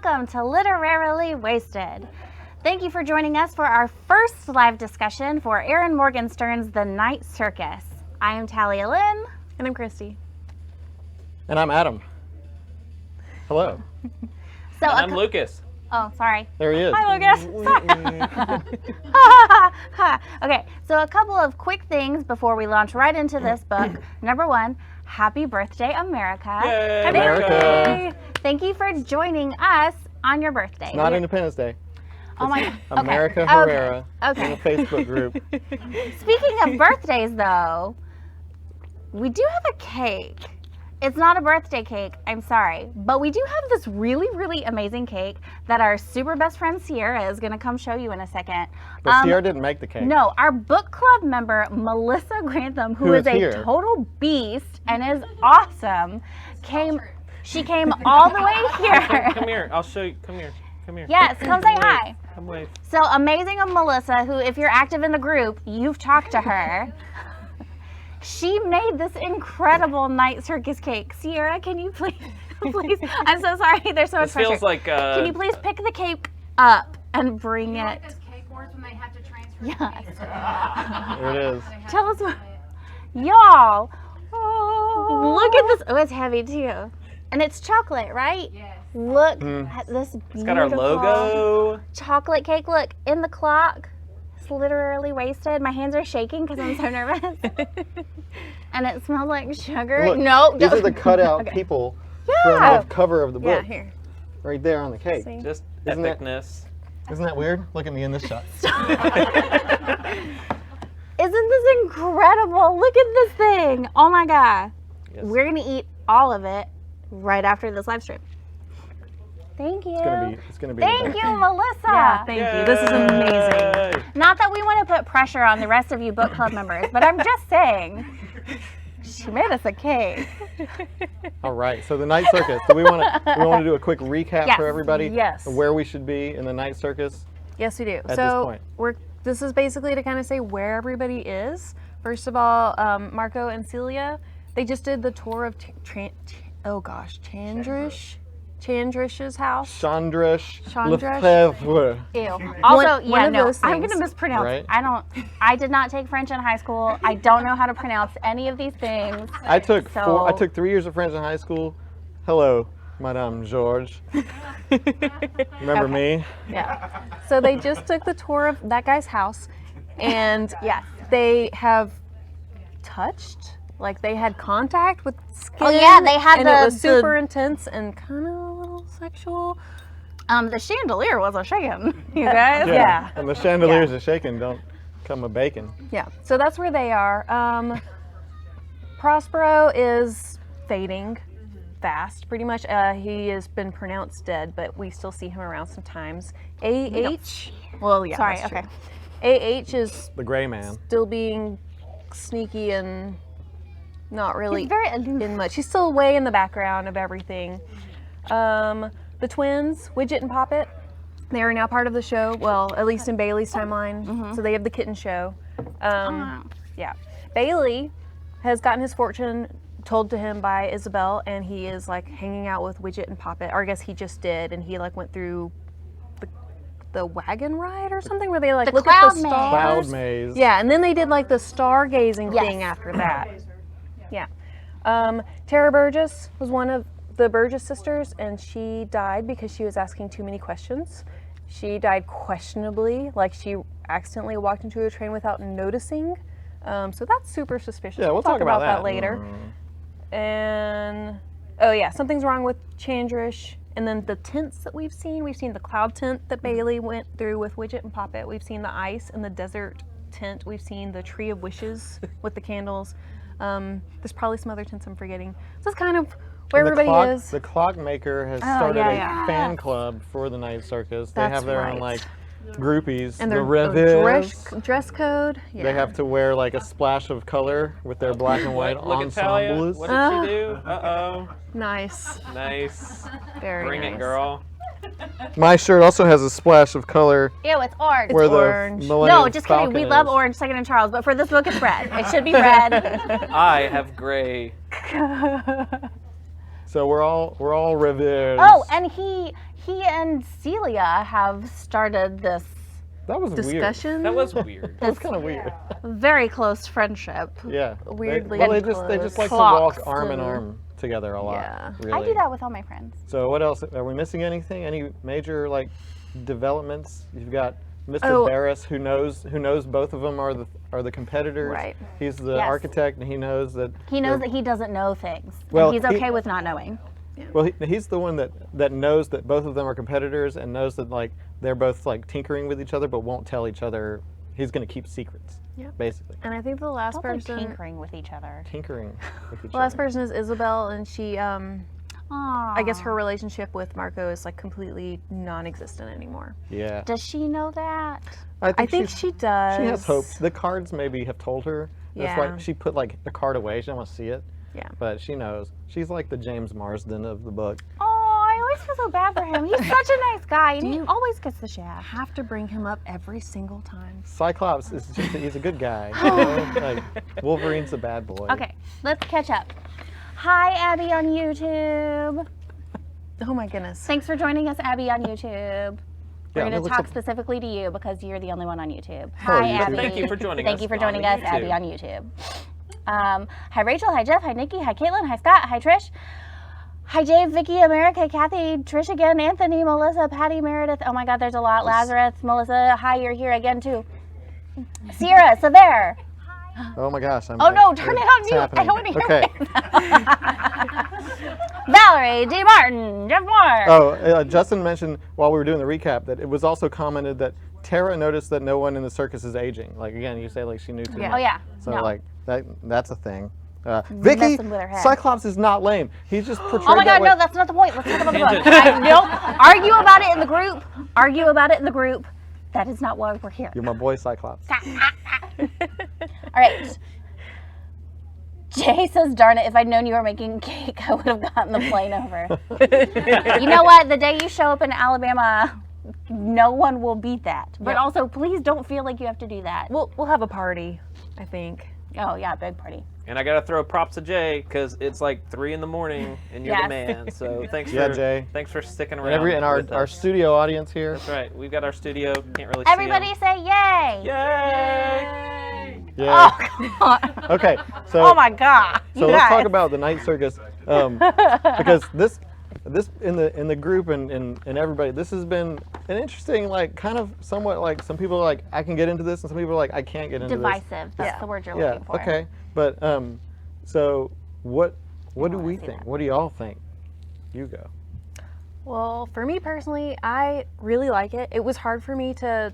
welcome to Literarily Wasted. Thank you for joining us for our first live discussion for Erin Morgenstern's The Night Circus. I am Talia Lynn. And I'm Christy. And I'm Adam. Hello. I'm Lucas. Oh, sorry. There he is. Hi, Lucas. Okay, so a couple of quick things before we launch right into this book. Number one, happy birthday, America. Yay, Happy America. birthday. Thank you for joining us on your birthday. It's not Independence Day. Oh my God. America Okay. Herrera Okay. in the Facebook group. Speaking of birthdays, though, we do have a cake. It's not a birthday cake, I'm sorry, but we do have this really, really amazing cake that our super best friend Sierra is going to come show you in a second. But Sierra didn't make the cake. No, our book club member, Melissa Grantham, who is a here. total beast and is awesome, she came all the way here. Come here. I'll show you. Come here. Come here. Yes, come say hi. Come wave. So amazing of Melissa, who, if you're active in the group, you've talked to her. She made this incredible Night Circus cake. Sierra, can you please, I'm so sorry, there's so much This pressure. feels like Can you please pick the cake up and bring it? Like those cake wars when they have to transfer. Yes. There it is. Tell us what, y'all. Oh, look at this. Oh, it's heavy too. And it's chocolate, right? Yes. Look at this beautiful it's got our logo. chocolate cake. Look, in the clock. It's literally wasted. My hands are shaking because I'm so nervous. And it smells like sugar. Look, No, these don't. are the cutout Okay. people Yeah. from the cover of the Yeah, book. here. Right there on the cake. See? Just Isn't that- epicness. Isn't that weird? Look at me in this shot. Isn't this incredible? Look at this thing. Oh my God. Yes. We're going to eat all of it right after this live stream. Thank you. It's gonna be. Thank you, Melissa. Yeah, thank you. This is amazing. Yay. Not that we want to put pressure on the rest of you book club members, but I'm just saying, she made us a cake. All right. So the Night Circus. Do we want to do a quick recap Yes. for everybody? Yes. Of where we should be in the Night Circus? Yes, we do. this So point. this is basically to kind of say where everybody is. First of all, Marco and Celia, they just did the tour of Chandrish's house. Chandrish Chandrish? Lefebvre. Ew. Also, one of no, those I'm things. going to mispronounce. Right? I did not take French in high school. I don't know how to pronounce any of these things. I took So- I took 3 years of French in high school. Hello, Madame Georges. Remember me? Yeah. So they just took the tour of that guy's house, and Yes. they have touched. Like they had contact with skin. Oh, yeah, they had and the- it was super the- intense and kind of a little sexual. The chandelier was a shaking, you guys. Yeah. And the chandeliers are shaking. Don't come with bacon. Yeah, so that's where they are. Prospero is fading fast, pretty much. He has been pronounced dead, but we still see him around sometimes. AH, well, yeah, Sorry, that's true. okay. AH is The gray man. still being sneaky and not really He's very aloof. in much. He's still way in the background of everything. The twins, Widget and Poppet, they are now part of the show. Well, at least in Bailey's timeline. So they have the kitten show. Yeah. Bailey has gotten his fortune told to him by Isabel, and he is like hanging out with Widget and Poppet, or I guess he just did, and he like went through the wagon ride or something where they like The look at cloud the maze. stars. Cloud maze. Yeah, and then they did like the stargazing Yes. thing after that. Yeah. Tara Burgess was one of the Burgess sisters, and she died because she was asking too many questions. She died questionably, like she accidentally walked into a train without noticing. So that's super suspicious. Yeah, we'll talk about about that later. And oh yeah, something's wrong with Chandrish. And then the tents that we've seen the cloud tent that Bailey went through with Widget and Poppet. We've seen the ice and the desert tent. We've seen the tree of wishes with the candles. There's probably some other tents I'm forgetting. So that's kind of where And everybody is. The clockmaker has started yeah. a fan club for the Night Circus. They That's have their own right. like groupies. And the their Reves. dress code. Yeah. They have to wear like a splash of color with their black and white Look at Talia. ensembles. What did she do? Nice. Nice. Very Bring nice. it, girl. My shirt also has a splash of color Ew, it's orange. where orange. the Millennium No, just kidding. Falcon We love is. orange, Second and Charles, but for this book, it's red. It should be red. I have gray. So we're all Reves. Oh, and he he and Celia have started this That was weird. Discussion. That was weird. That was kind of weird. very close friendship. Yeah. Weirdly they just like to close. walk arm in Clocks arm together a lot. Yeah. Really. I do that with all my friends. So what else? Are we missing anything? Any major like developments? You've got Mr. Oh. Barris, who knows both of them are the competitors. Right. He's the Yes. architect, and he knows that. He knows that he doesn't know things. Well, and he's he- okay with not knowing. Well, he's the one that knows that both of them are competitors, and knows that like they're both like tinkering with each other, but won't tell each other. He's going to keep secrets. Yep. Basically, And I think the last Don't like person, tinkering with each other. tinkering with each the last other. person is Isabel, and she, I guess Aww. her relationship with Marco is like completely non-existent anymore. Yeah. Does she know that? I think she's- she does. She has hope. The cards maybe have told her. That's Yeah. why she put like a card away. She didn't want to see it. Yeah. But she knows. She's like the James Marsden of the book. Oh, I always feel so bad for him. He's such a nice guy, and he always gets the shaft. Have to bring him up every single time. Cyclops is just he's a good guy. You know? Like Wolverine's a bad boy. Okay, let's catch up. Hi, Abby on YouTube. Oh my goodness. Thanks for joining us, Abby on YouTube. Yeah, We're going it to looks talk like- specifically to you because you're the only one on YouTube. Hello, Hi, YouTube. Abby. Thank you for joining Thank us you for on joining the us, YouTube. Abby on YouTube. Hi, Rachel. Hi, Jeff. Hi, Nikki. Hi, Caitlin. Hi, Scott. Hi, Trish. Hi, Dave, Vicky, America, Kathy, Trish again, Anthony, Melissa, Patty, Meredith. Oh my God, there's a lot. Lazarus, Melissa. Hi, you're here again too. Sierra, Sever. Oh my gosh. Oh no, turn it on it's mute. I happening. don't want to hear Okay. it. Valerie, D. Martin, Jeff Moore. Oh, Justin mentioned while we were doing the recap that it was also commented that Tara noticed that no one in the circus is aging. Like again, you say like she knew too much. Oh yeah. So no. like that's a thing. Vicky, Messing with her head. Cyclops is not lame. He's just portrayed Oh my that God, way. no, that's not the point. Let's talk about the book. Tangent. Nope. Argue about it in the group. Argue about it in the group. That is not why we're here. You're my boy, Cyclops. All right. Jay says, darn it, if I'd known you were making cake, I would have gotten the plane over. You know what? The day you show up in Alabama, no one will beat that. But Yep. also, please don't feel like you have to do that. We'll have a party, I think. Oh, yeah, big party. And I gotta throw props to Jay because it's like 3 in the morning and you're Yes. the man. So thanks Yeah, for Jay. thanings for sticking around. And with our us. studio audience here. That's right. We've got our studio. Can't really Everybody see 'em. say yay. Yay! Yeah. Oh, come on. Okay. So Oh, my God. So You let's guys. talk about the Night Circus, because this in the group and everybody, this has been an interesting, like, kind of somewhat like some people are like I can get into this and some people are like I can't get into Divisive. That's Yeah. the word you're this. Yeah. looking for. Okay. But so what do wanna we see think? that. What do y'all think? You go. Well, for me personally, I really like it. It was hard for me to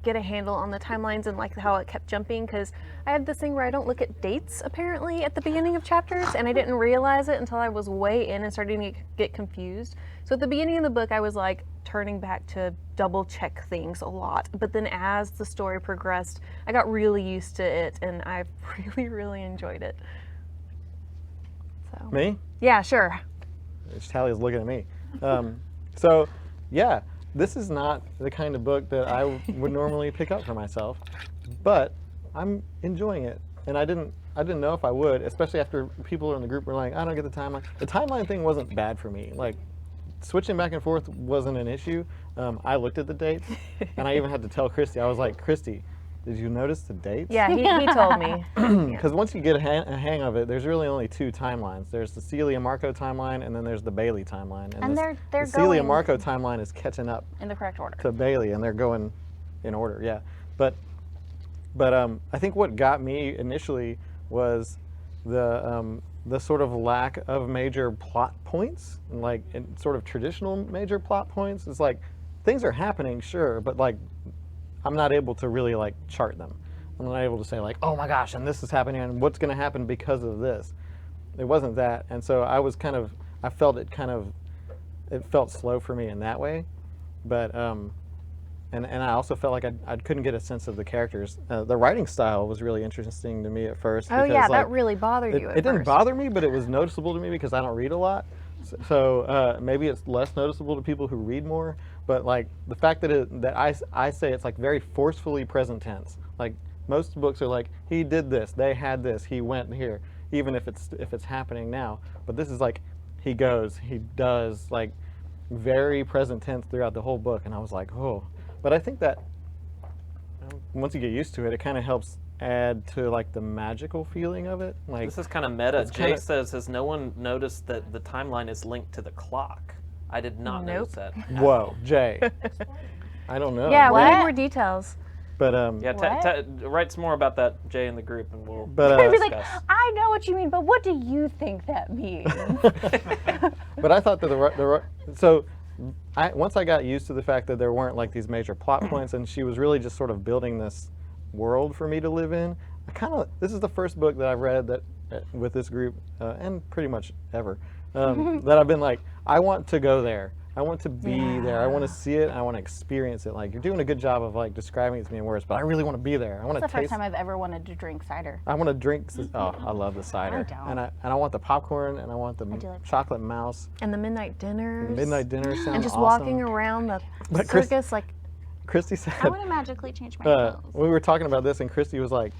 get a handle on the timelines and like how it kept jumping because I had this thing where I don't look at dates apparently at the beginning of chapters, and I didn't realize it until I was way in and starting to get confused. So at the beginning of the book, I was like turning back to double check things a lot. But then as the story progressed, I got really used to it, and I really enjoyed it. So Me? yeah, sure. Tally's looking at me. So yeah, this is not the kind of book that I would normally pick up for myself, but I'm enjoying it, and I didn't know if I would, especially after people in the group were like, I don't get the timeline. The timeline thing wasn't bad for me. Like, switching back and forth wasn't an issue. I looked at the dates, and I even had to tell Christy. I was like, Christy, did you notice the dates? Yeah, he told me. Because once you get a hang of it, there's really only two timelines. There's the Celia Marco timeline, and then there's the Bailey timeline. And the they're Celia going Marco timeline is catching up in the correct order. to Bailey, and they're going in order. Yeah, but I think what got me initially was the sort of lack of major plot points, and like in sort of traditional major plot points. It's like things are happening, sure, but like I'm not able to really like chart them. I'm not able to say like, oh my gosh, and this is happening, and what's going to happen because of this. It wasn't that, and so I felt it felt slow for me in that way, but and I also felt like I couldn't get a sense of the characters. The writing style was really interesting to me at first. Oh because, yeah, like, that really bothered you at it didn't first. bother me, but it was noticeable to me because I don't read a lot. So maybe it's less noticeable to people who read more. But like the fact that I say it's like very forcefully present tense. Like most books are like he did this, they had this, he went here, even if it's happening now. But this is like he goes, he does, like very present tense throughout the whole book, and I was like, oh. But I think that once you get used to it, it kind of helps add to like the magical feeling of it. Like This is kind of meta. it's Jay kinda- says, has no one noticed that the timeline is linked to the clock? I did not notice that. whoa, Jay. I don't know. Yeah, we What? need more details. But Yeah, write some more about that, Jay, in the group, and we'll But, Be like, discuss. I know what you mean, but what do you think that means? but I thought that so once I got used to the fact that there weren't like these major plot points, and she was really just sort of building this world for me to live in. This is the first book that I've read that with this group, and pretty much ever, that I've been like, I want to go there. I want to be there. I want to see it. I want to experience it. Like, you're doing a good job of like describing it to me in words, but I really want to be there. I want to It's the first taste. time I've ever wanted to drink cider. I want to drink. Oh, I love the cider. don't. And I want the popcorn, and I want the do like chocolate mouse. And the midnight dinners. Midnight dinner sounds And just awesome. walking around the But Chris- circus like Christy said. I want to magically change my clothes. we were talking about this, and Christy was like,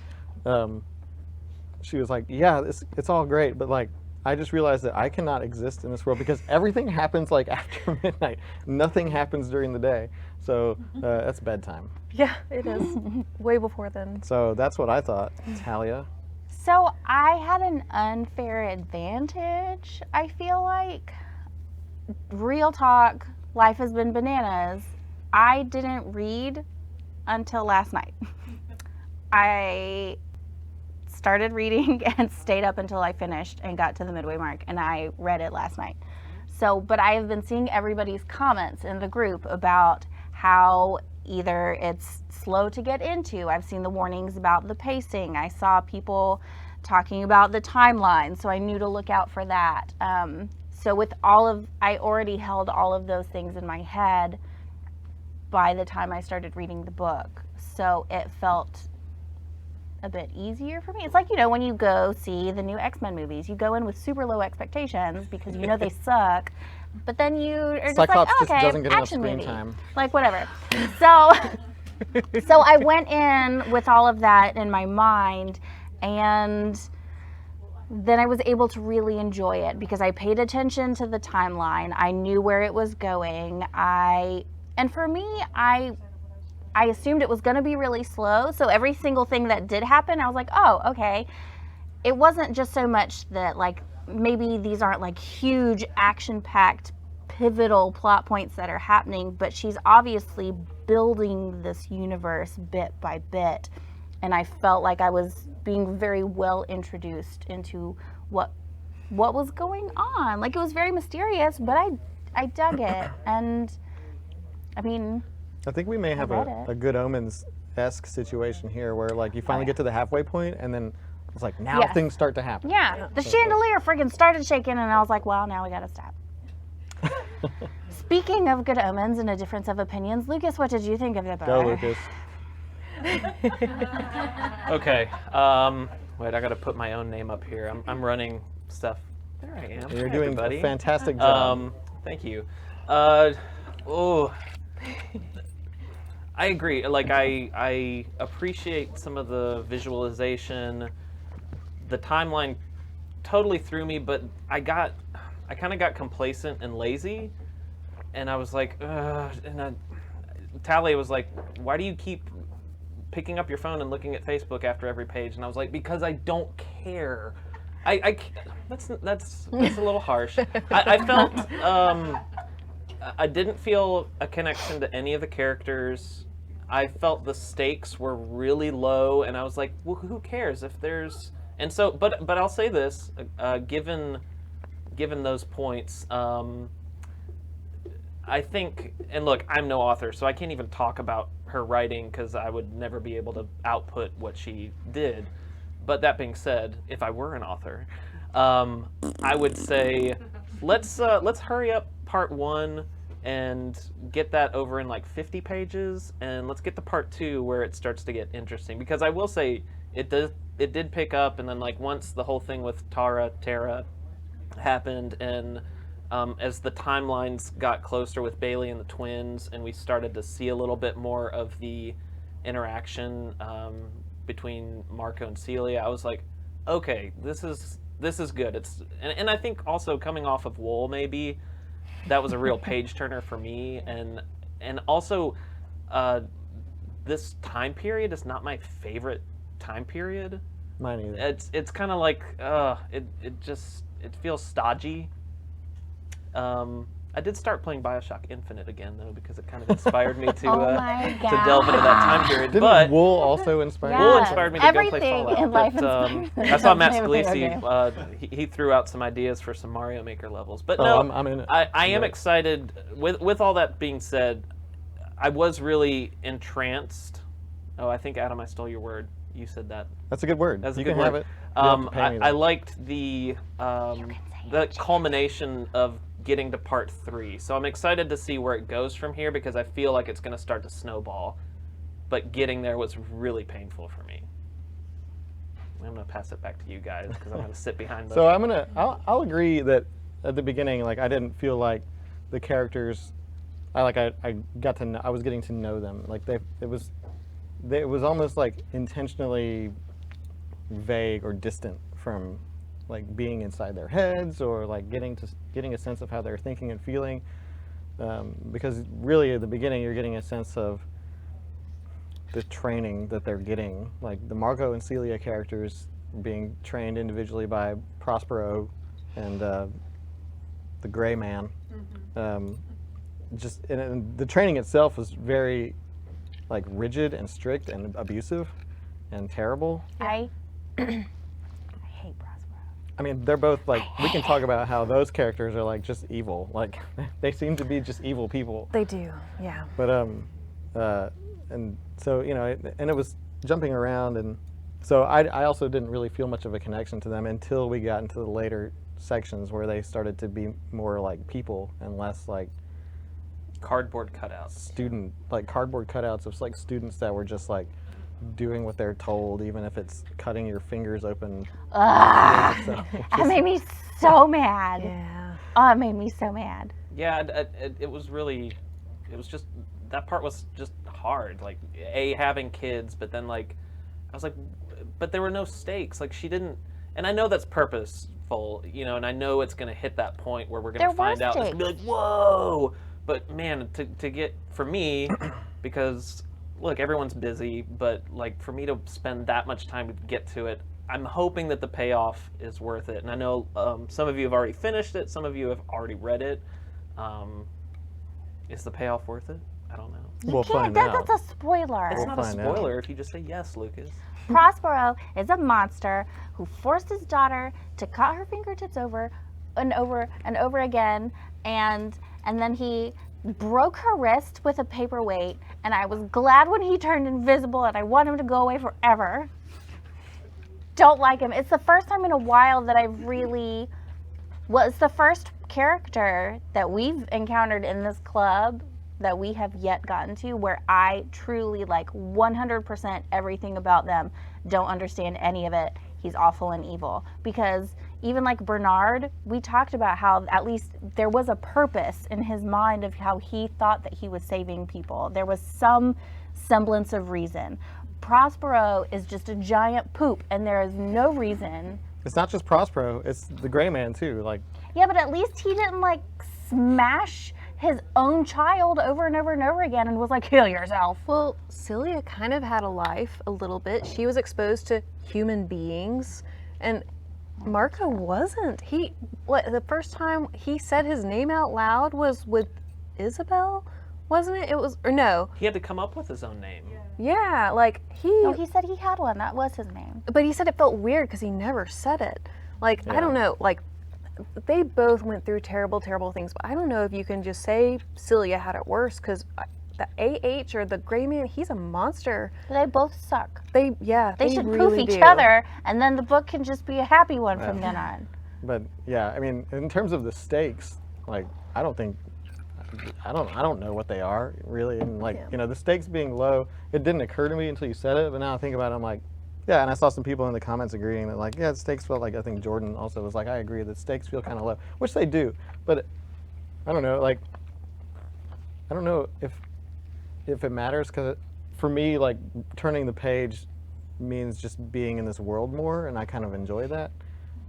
she was like, yeah, it's all great, but like, I just realized that I cannot exist in this world because everything happens like after midnight. Nothing happens during the day. So that's bedtime. yeah, it is. Way before then. So that's what I thought, Talia. So I had an unfair advantage, I feel like. Real talk, life has been bananas. I didn't read until last night. I started reading and stayed up until I finished and got to the midway mark, and I read it last night. So, but I have been seeing everybody's comments in the group about how either it's slow to get into. I've seen the warnings about the pacing. I saw people talking about the timeline, so I knew to look out for that. So with I already held all of those things in my head by the time I started reading the book. So it felt a bit easier for me. It's like, when you go see the new X-Men movies, you go in with super low expectations because you know they suck, but then you are just Cyclops like, just okay, doesn't get enough action screen movie. time. Like, whatever. So I went in with all of that in my mind, and then I was able to really enjoy it because I paid attention to the timeline. I knew where it was going. And for me, I assumed it was going to be really slow. So every single thing that did happen, I was like, oh, okay. It wasn't just so much that like maybe these aren't like huge action-packed pivotal plot points that are happening, but she's obviously building this universe bit by bit. And I felt like I was being very well introduced into what was going on. Like, it was very mysterious, but I dug it. And I mean, I think we may have read a it. Good Omens-esque situation here where like you finally get to the halfway point, and then it's like now Yes. things start to happen. yeah, the chandelier friggin' started shaking, and I was like, well, now we gotta stop. Speaking of Good Omens and a difference of opinions, Lucas, what did you think of the book? Go, Lucas. Okay. Wait, I got to put my own name up here. I'm running stuff. There I am. You're Hi, doing everybody. a fantastic job. Thank you. I agree. Like, I appreciate some of the visualization. The timeline totally threw me, but I kind of got complacent and lazy, and I was like, Talia was like, why do you keep picking up your phone and looking at Facebook after every page? And I was like, because I don't care. That's a little harsh. I felt I didn't feel a connection to any of the characters. I felt the stakes were really low, and I was like, well, who cares if there's... And so, but I'll say this, given those points, I think, and look, I'm no author, so I can't even talk about her writing because I would never be able to output what she did. But that being said, if I were an author, I would say let's hurry up part 1 and get that over in like 50 pages, and let's get to part 2 where it starts to get interesting. Because I will say it did pick up, and then like once the whole thing with Tara happened, and as the timelines got closer with Bailey and the twins, and we started to see a little bit more of the interaction between Marco and Celia, I was like, okay, this is good. And I think also coming off of Wool, maybe that was a real page turner for me, and also this time period is not my favorite time period. Mine either. It's kind of like it feels stodgy. I did start playing BioShock Infinite again though, because it kind of inspired me to Oh my to delve into that time period. Didn't but Wool also inspire you? Wool Yes. inspired me to go play Everything Fallout. in life but, inspires me I saw to Matt play a video Scalisi. He threw out some ideas for some Mario Maker levels. But Oh, no, I'm in it. I am Yeah. excited. With all that being said, I was really entranced. Oh, I think Adam, I stole your word. You said that. That's a good word. That's a you good can word. have it. You don't have to pay me, I though. liked the culmination of getting to part 3. So I'm excited to see where it goes from here, because I feel like it's going to start to snowball. But getting there was really painful for me. I'm going to pass it back to you guys, because I'm going to sit behind the... So I'll agree that at the beginning, like, I didn't feel like the characters, I was getting to know them. Like, it was almost like intentionally vague or distant from like being inside their heads, or like getting a sense of how they're thinking and feeling, because really at the beginning you're getting a sense of the training that they're getting, like the Marco and Celia characters being trained individually by Prospero and the Gray Man. And the training itself was very like rigid and strict and abusive and terrible. I hate Prospero. I mean, they're both like, we can talk about how those characters are like just evil. Like, they seem to be just evil people. They do, yeah. But and so, you know, and it was jumping around, and so I also didn't really feel much of a connection to them until we got into the later sections where they started to be more like people and less like cardboard cutouts. Cardboard cutouts of like students that were just like doing what they're told, even if it's cutting your fingers open. Ugh. So, That made me so mad. Yeah. Oh, it made me so mad. Yeah, it was really, it was just, that part was just hard. Like, having kids, but then like, I was like, but there were no stakes. Like, she didn't, and I know that's purposeful, you know, and I know it's going to hit that point where we're going There to find were out, it's going to be like, whoa! But man, to get, for me, because, look, everyone's busy, but like, for me to spend that much time to get to it, I'm hoping that the payoff is worth it. And I know some of you have already finished it, some of you have already read it. Is the payoff worth it? I don't know. we'll find out. That's a spoiler. It's not a find out. spoiler if you just say yes, Lucas. Prospero is a monster who forced his daughter to cut her fingertips over and over and over again, and then he broke her wrist with a paperweight, and I was glad when he turned invisible, and I want him to go away forever. Don't like him. It's the first time in a while that I've really... Well, it's the first character that we've encountered in this club that we have yet gotten to where I truly like 100% everything about them, don't understand any of it. He's awful and evil. Because even like Bernard, we talked about how at least there was a purpose in his mind of how he thought that he was saving people. There was some semblance of reason. Prospero is just a giant poop, and there is no reason. It's not just Prospero, it's the Gray Man too. Like, Yeah, but at least he didn't like smash his own child over and over and over again and was like, kill yourself. Well, Celia kind of had a life a little bit. She was exposed to human beings, and Marco wasn't. The first time he said his name out loud was with Isabel, wasn't it? It was, or no. He had to come up with his own name. Yeah, like No, he said he had one. That was his name. but he said it felt weird because he never said it. Like, I Yeah. don't know, like, they both went through terrible, terrible things, but I don't know if you can just say Celia had it worse, because the AH or the Gray Man, he's a monster. They both suck. They They should really poof each do. other, and then the book can just be a happy one from then on. but yeah, I mean, in terms of the stakes, like, I don't know what they are really, and like, you know, the stakes being low, it didn't occur to me until you said it, but now I think about it, I'm like, yeah, and I saw some people in the comments agreeing that like, yeah, the stakes felt like, I think Jordan also was like, I agree that stakes feel kind of low, which they do, but I don't know, like, I don't know if it matters, because for me, like, turning the page means just being in this world more, and I kind of enjoy that,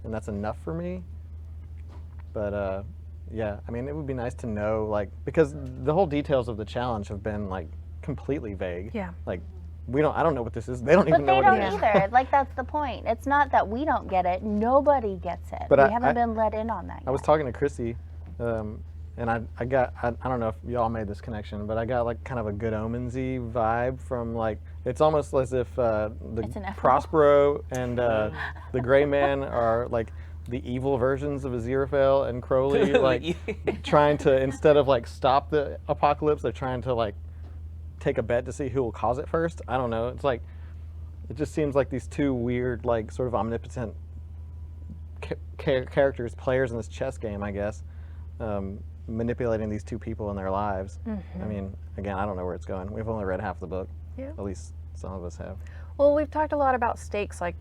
and that's enough for me. But yeah, I mean, it would be nice to know, like, because the whole details of the challenge have been like completely vague. Yeah. Like, I don't know what this is. They don't But even know they what don't it is. either. Like, that's the point. It's not that we don't get it. Nobody gets it. But we I- haven't been let in on that I was yet. talking to Chrissy, and I don't know if y'all made this connection, but I got like kind of a Good Omens-y vibe from like, it's almost as if the It's inevitable. Prospero and the Gray Man are like the evil versions of Aziraphale and Crowley, like trying to, instead of like stop the apocalypse, they're trying to like take a bet to see who will cause it first. I don't know. It's like, it just seems like these two weird, like sort of omnipotent characters, players in this chess game, I guess, manipulating these two people in their lives. I mean, again, I don't know where it's going. We've only read half the book. Yeah. At least some of us have. Well, we've talked a lot about stakes. Like,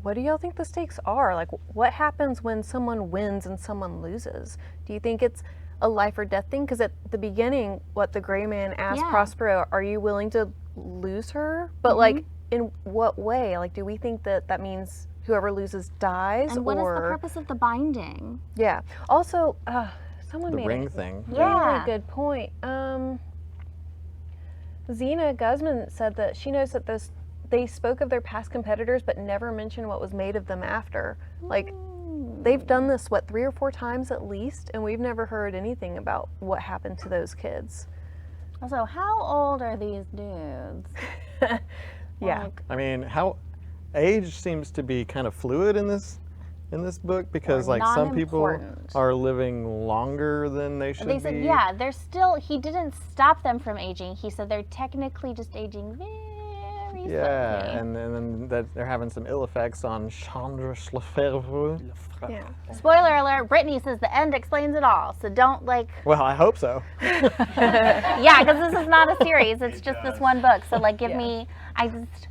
what do y'all think the stakes are? Like, what happens when someone wins and someone loses? Do you think it's a life or death thing? Because at the beginning, what the Gray Man asked Yeah. Prospero, are you willing to lose her? But like, in what way? Like, do we think that that means whoever loses dies? And what is or the purpose of the binding? yeah. Also, someone The made ring a thing. Yeah. really good point. Zena Guzman said that she knows that they spoke of their past competitors, but never mentioned what was made of them after. Like, they've done this, 3 or 4 times at least, and we've never heard anything about what happened to those kids. Also, how old are these dudes? Yeah. Like, I mean, how age seems to be kind of fluid in this book, because Or like some people non-important. are living longer than they should they be. said, yeah, they're still, he didn't stop them from aging. He said they're technically just aging very Yeah, slowly. and then that they're having some ill effects on Chandra Lefebvre. Yeah. Spoiler alert, Brittany says the end explains it all. So don't like, Well, I hope so. yeah, because this is not a series. It's just this one book. So like, give Yeah. me, I just,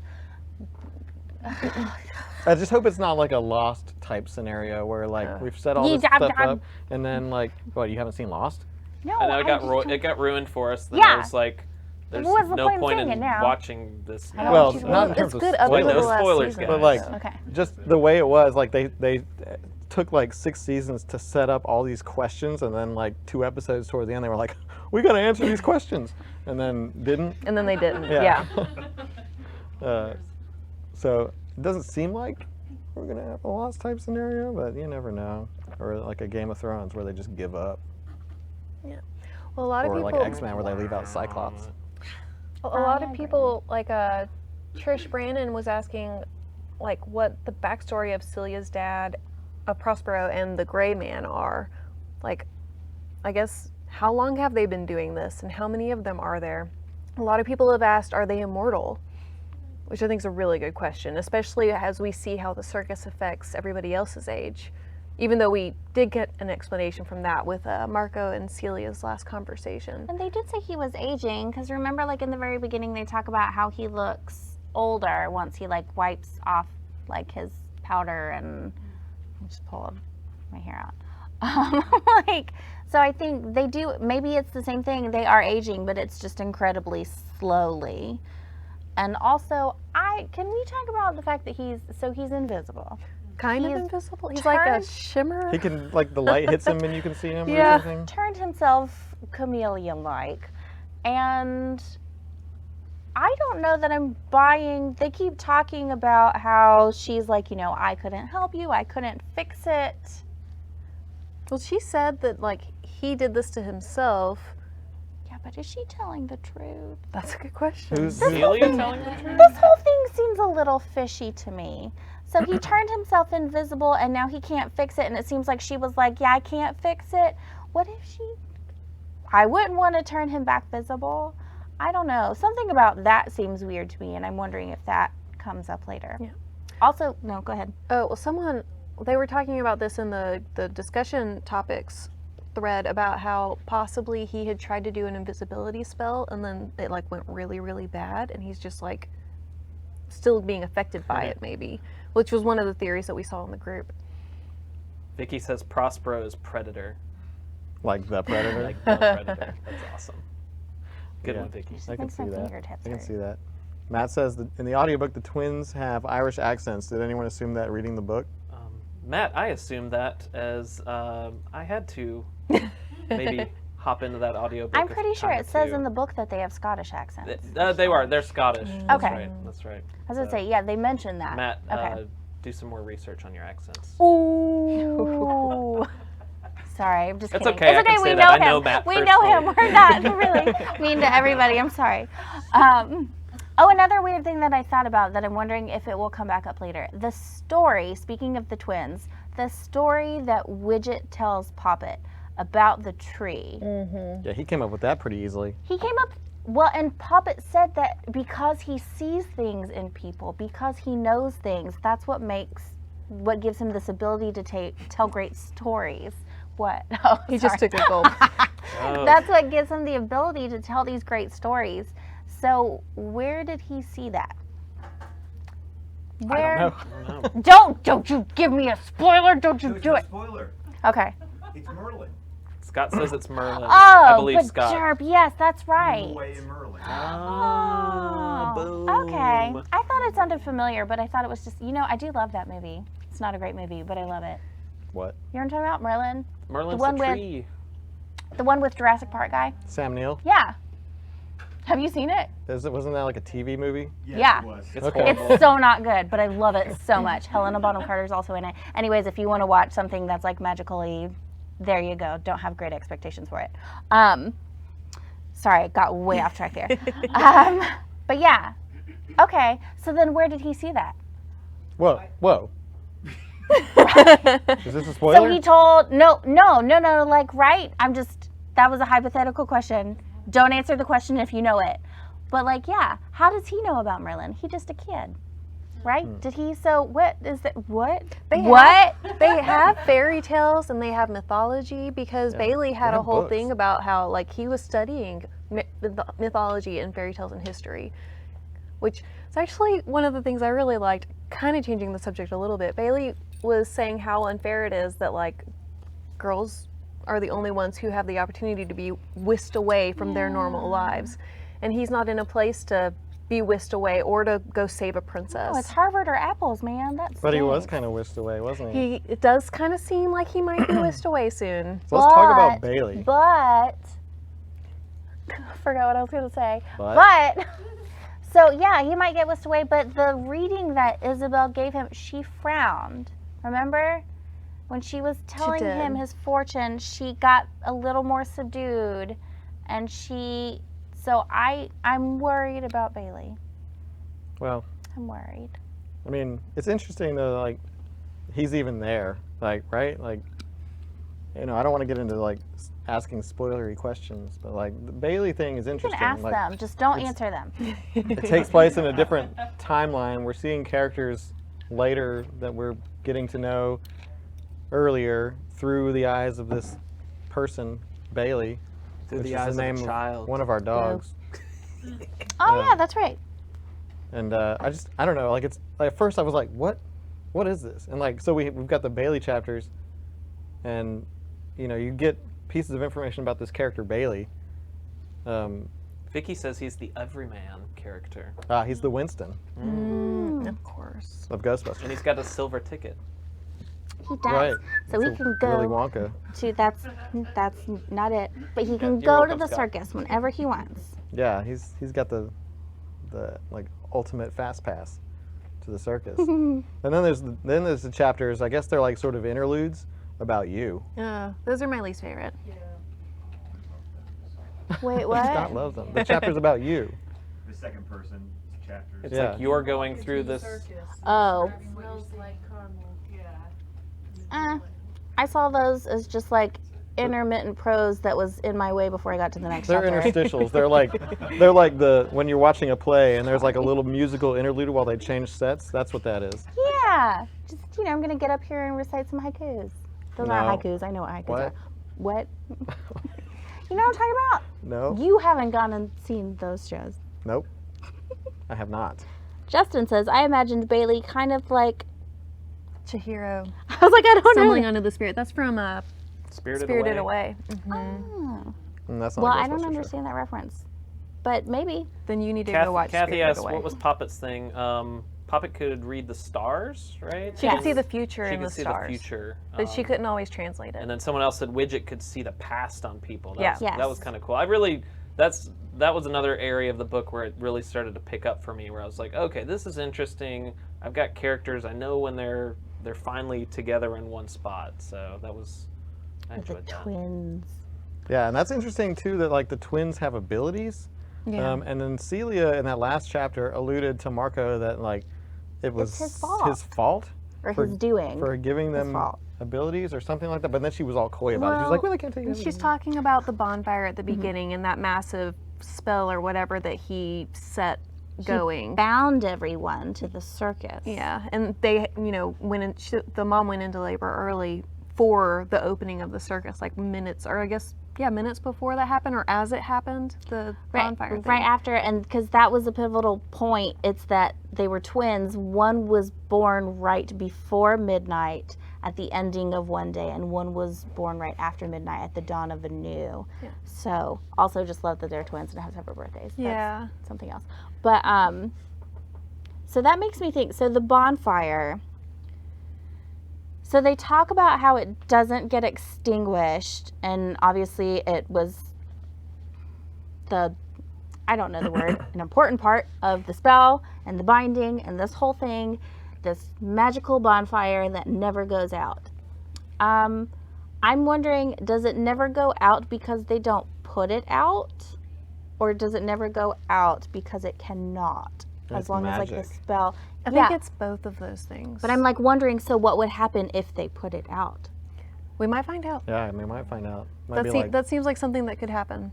I just hope it's not like a Lost type scenario where like we've set all Ye this dab stuff dab. up, and then like, what, you haven't seen Lost? no. I know I it got just don't- it got ruined for us. Then Yeah. I was like, there's What was the no point of point saying in it now? watching this. I don't Well, want you to not in ruin terms of it's good up Wait, until no the last spoilers, season. guys. But like, Okay. just the way it was, like they took like 6 seasons to set up all these questions, and then like 2 episodes toward the end, they were like, we got to answer these questions, and then didn't. And then they didn't. Yeah. Yeah. So it doesn't seem like we're gonna have a Lost type scenario, but you never know. Or like a Game of Thrones where they just give up, Well, a lot of or people. like X-Men where they leave out Cyclops. A lot I of agree. people, like Trish Brannon was asking, like, what the backstory of Celia's dad, of Prospero, and the Gray Man are. Like, I guess, how long have they been doing this, and how many of them are there? A lot of people have asked, are they immortal? Which I think is a really good question, especially as we see how the circus affects everybody else's age. Even though we did get an explanation from that with Marco and Celia's last conversation. And they did say he was aging, because remember, like in the very beginning, they talk about how he looks older once he like wipes off like his powder and I just pulled my hair out. Like, so I think they do. Maybe it's the same thing. They are aging, but it's just incredibly slowly. And also, can we talk about the fact that he's invisible? Kind of He's invisible. He's like a turned- shimmer. He can, like, the light hits him and you can see him Yeah. or something. Turned himself chameleon-like, and I don't know that I'm buying. They keep talking about how she's like, I couldn't help you, I couldn't fix it. Well, she said that like he did this to himself. Yeah, but is she telling the truth? That's a good question. Who's Celia telling the truth? This whole thing seems a little fishy to me. So he turned himself invisible, and now he can't fix it, and it seems like she was like, yeah, I can't fix it. What if she... I wouldn't want to turn him back visible. I don't know. Something about that seems weird to me, and I'm wondering if that comes up later. Yeah. Also, no, go ahead. Oh, well, they were talking about this in the discussion topics thread about how possibly he had tried to do an invisibility spell and then it like went really, really bad, and he's just like still being affected by it maybe, which was one of the theories that we saw in the group. Vicky says Prospero is Predator. Like the Predator? Like the Predator. That's awesome. Good Yeah. one, Vicky. I can Makes see my that. fingertips I can hurt. see that. Matt says that in the audiobook, the twins have Irish accents. Did anyone assume that reading the book? Matt, I assumed that as I had to maybe hop into that audiobook. I'm a pretty sure time it or says two. in the book that they have Scottish accents. They're Scottish. That's Okay. right. That's right. I was gonna say, yeah, they mentioned that. Matt, Okay. do some more research on your accents. Ooh. Sorry, I'm just That's kidding. okay, I It's okay. can We say know that. I him. know Matt We know him. personally. We're not really mean to everybody. I'm sorry. Another weird thing that I thought about that I'm wondering if it will come back up later. The story, speaking of the twins, the story that Widget tells Poppet about the tree. Yeah, he came up with that pretty easily. He came up, well, and Poppet said that because he sees things in people, because he knows things, that's what gives him this ability to tell great stories. What? Oh, He just sorry. took a gulp. Oh. That's what gives him the ability to tell these great stories. So where did he see that? Where? I don't know. Don't you give me a spoiler. Don't you There's do no it. spoiler. Okay. It's Merlin. Scott says it's Merlin. Oh, I believe but Scott. Jerp, yes, that's right. Away in Merlin. Ah, Oh, boom. okay. I thought it sounded familiar, but I thought it was just, I do love that movie. It's not a great movie, but I love it. What? You know what I'm talking about? Merlin? Merlin's one the with- tree. The one with Jurassic Park guy? Sam Neill? Yeah. Have you seen it? Wasn't that like a TV movie? Yes, Yeah. it was. It's Okay. horrible. It's so not good, but I love it so much. Helena Bonham Carter's also in it. Anyways, if you want to watch something that's like magically, there you go. Don't have great expectations for it. Sorry, I got way off track there. But yeah. Okay, so then where did he see that? Whoa. Is this a So spoiler? he told, no, like, right? That was a hypothetical question. Don't answer the question if you know it. But like, yeah, how does he know about Merlin? He's just a kid, right? Did he, so what is that, what? They have fairy tales and they have mythology because Bailey had They a have whole books. thing about how like he was studying mythology and fairy tales and history, which is actually one of the things I really liked. Kind of changing the subject a little bit. Bailey was saying how unfair it is that like girls are the only ones who have the opportunity to be whisked away from their normal lives, and he's not in a place to be whisked away or to go save a princess. Oh, it's Harvard or Apples, man. That's But he was kind of whisked away, wasn't he? It does kind of seem like he might be whisked away soon. So let's talk about Bailey. But I forgot what I was gonna say. But? So yeah, he might get whisked away. But the reading that Isabel gave him, she frowned. Remember, when she was telling did. him his fortune, she got a little more subdued, and she. So I'm worried about Bailey. Well, I'm worried. I mean, it's interesting though, like, he's even there, like, right? Like, I don't want to get into like asking spoilery questions, but like the Bailey thing is You interesting. can ask like, them, just don't answer them. It takes place in a different timeline. We're seeing characters later that we're getting to know earlier through the eyes of this person, Bailey, Through which the is eyes the of name a of child. one of our dogs. Oh yeah, that's right. And I don't know, like it's like at first I was like, what is this? And like so we've got the Bailey chapters, and you get pieces of information about this character Bailey. Vicky says he's the everyman character, He's the Winston Of course. of Ghostbusters. and he's got a silver ticket. He does. Right. So he It's a can go Willy Wonka. to that's not it. But he can you're go to welcome, the Scott. circus whenever he wants. Yeah, he's got the like ultimate fast pass to the circus. And then there's the chapters. I guess they're like sort of interludes about you. Those are my least favorite. Wait, Scott what? loves them. The chapters about you. The second person chapters. It's Yeah. like you're going through this. Oh, Smells like caramel. I saw those as just like intermittent prose that was in my way before I got to the next They're chapter. interstitials. They're like the when you're watching a play and there's like a little musical interlude while they change sets. That's what that is. Yeah, just I'm gonna get up here and recite some haikus. Those No. aren't haikus. I know what haikus What? are. What? You know what I'm talking about? No. You haven't gone and seen those shows. Nope. I have not. Justin says, I imagined Bailey kind of like. Chihiro. I was like, I don't know. Stumbling onto the Spirit. That's from Spirited Away. Away. Oh. That's not Well, a I don't Ghostbusters show. understand that reference, but maybe. Then you need to go watch Kathy Spirited asked, Away. what was Poppet's thing? Poppet could read the stars, right? She could see the future She in the could see stars. the future. But she couldn't always translate it. And then someone else said Widget could see the past on people. That Yeah. was, Yes. that was kind of cool. That was another area of the book where it really started to pick up for me, where I was like, okay, this is interesting. I've got characters. I know when they're finally together in one spot. So I The enjoyed that. twins. Yeah, and that's interesting too that like the twins have abilities. Yeah. And then Celia in that last chapter alluded to Marco that like it was his fault. his fault Or for- his doing. for giving them fault. abilities or something like that. But then she was all coy about it. She was like, "Well, I can't tell you." She's talking about the bonfire at the beginning and that massive spell or whatever that he set going. Bound everyone to the circus. Yeah, and they, the mom went into labor early for the opening of the circus, like minutes, or I guess, minutes before that happened, or as it happened, the bonfire thing. Right after, and because that was a pivotal point, it's that they were twins. One was born right before midnight at the ending of one day, and one was born right after midnight at the dawn of a new. Yeah. So, also just love that they're twins and have separate birthdays. Yeah. That's something else. But, so that makes me think, so the bonfire, so they talk about how it doesn't get extinguished, and obviously it was I don't know the word, an important part of the spell and the binding and this whole thing, this magical bonfire that never goes out. I'm wondering, does it never go out because they don't put it out? Or does it never go out because it cannot? As It's long as like magic. the spell. I think it's both of those things. But I'm like wondering, so what would happen if they put it out? we might find out. Yeah, I mean, we might find out. Might be like, That seems like something that could happen.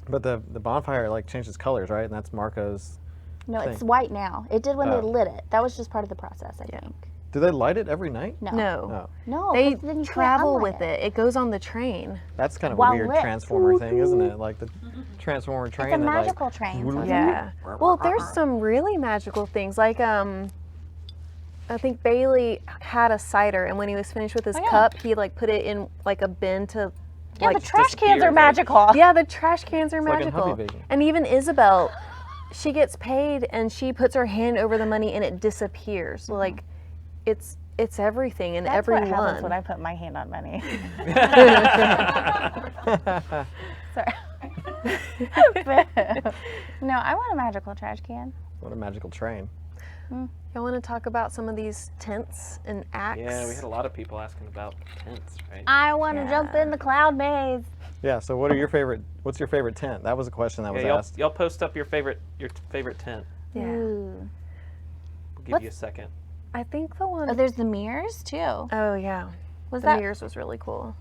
but the bonfire like changes colors, right? And that's Marco's. No, Thing. it's white now. It did when they Oh. lit it. That was just part of the process, I think. Do they light it every night? No. No. No. No, They 'cause then you can't travel unlight with it. It goes on the train. That's kind of While a weird lit. Transformer thing, isn't it? Like the Transformer train. It's a that, like, magical train. so it's Yeah. Well, there's some really magical things. Like, I think Bailey had a cider, and when he was finished with his Oh, yeah. cup, he like put it in like a bin to Yeah, like the trash cans disappear, are right? magical. Yeah, the trash cans are like in magical. Hubby Baby. And even Isabel, she gets paid and she puts her hand over the money and it disappears. So like it's everything and That's everyone. what happens when I put my hand on money. Sorry. No, I want a magical trash can. What a magical train. Y'all want to talk about some of these tents and acts? Yeah, we had a lot of people asking about tents, right? I want to jump in the cloud maze. Yeah. So, what's your favorite tent? That was a question that was Yeah, asked. y'all post up your favorite tent. Yeah. Ooh. We'll give you a second. I think the one Oh, there's the mirrors too. Oh yeah. Was The that mirrors was really cool.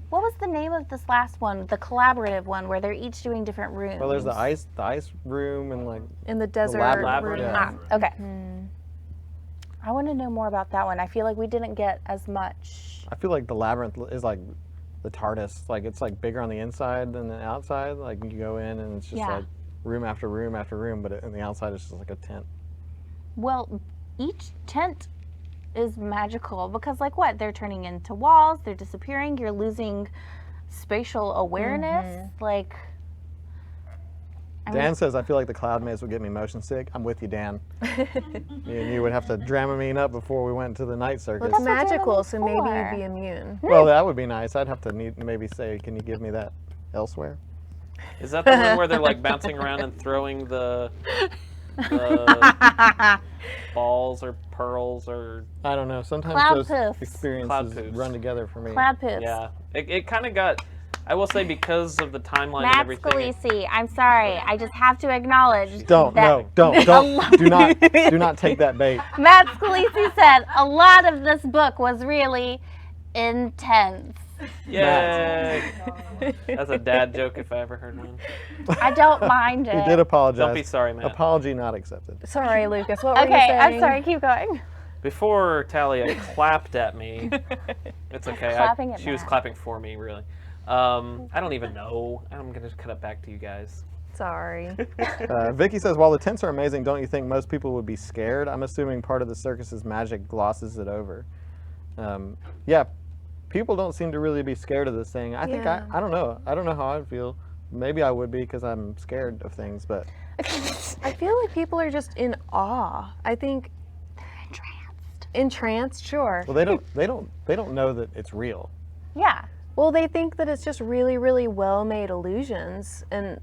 what was the name of this last one? The collaborative one where they're each doing different rooms. Well, there's the ice room and like In the desert labyrinth, room. yeah. Ah, okay. I want to know more about that one. I feel like we didn't get as much. I feel like the labyrinth is like the TARDIS. Like it's like bigger on the inside than the outside. Like you go in and it's just Yeah. like room after room after room, but on the outside it's just like a tent. Well, each tent is magical because, like, what? They're turning into walls, they're disappearing, you're losing spatial awareness. Like, I Dan mean, says, I feel like the cloud maze would get me motion sick. I'm with you, Dan. Me and you would have to Dramamine up before we went to the Night Circus. That's what Magical, Dramamine's so maybe for. you'd be immune. Well, that would be nice. I'd have to maybe say, can you give me that elsewhere? Is that the one where they're like bouncing around and throwing the balls or pearls or I don't know. Sometimes Cloud those poofs. experiences Cloud poofs. run together for me. cloud poofs. yeah? It kind of got. I will say because of the timeline and Matt everything. Scalisi, I'm sorry. I just have to acknowledge Don't, that no, don't, do not take that bait. Matt Scalisi said a lot of this book was really intense. Yay! That's a dad joke if I ever heard one. I don't mind it. He did apologize. Don't be sorry, Matt. Apology not accepted. Sorry, Lucas. What were you Okay, saying? I'm sorry. Keep going. Before Talia clapped at me, it's okay. Clapping at she was Matt. clapping for me, really. I don't even know. I'm gonna cut it back to you guys. Sorry. Vicky says, while the tents are amazing, don't you think most people would be scared? I'm assuming part of the circus's magic glosses it over. Yeah, people don't seem to really be scared of this thing. I think Yeah. I don't know. I don't know how I'd feel. Maybe I would be because I'm scared of things, but I feel like people are just in awe. I think entranced, sure. Well, they don't know that it's real. Yeah. Well, they think that it's just really, really well-made illusions, and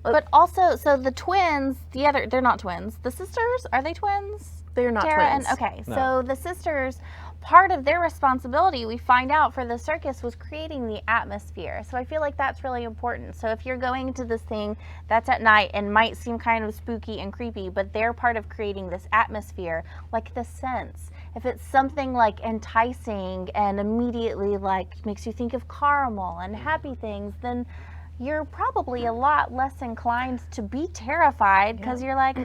But also, so the twins, they're not twins. The sisters, are they twins? they're not Tara twins. and okay, No. so the sisters, part of their responsibility, we find out for the circus, was creating the atmosphere. So I feel like that's really important. So if you're going into this thing that's at night and might seem kind of spooky and creepy, but they're part of creating this atmosphere, like the scents. If it's something like enticing and immediately like makes you think of caramel and happy things, then you're probably a lot less inclined to be terrified because you're like,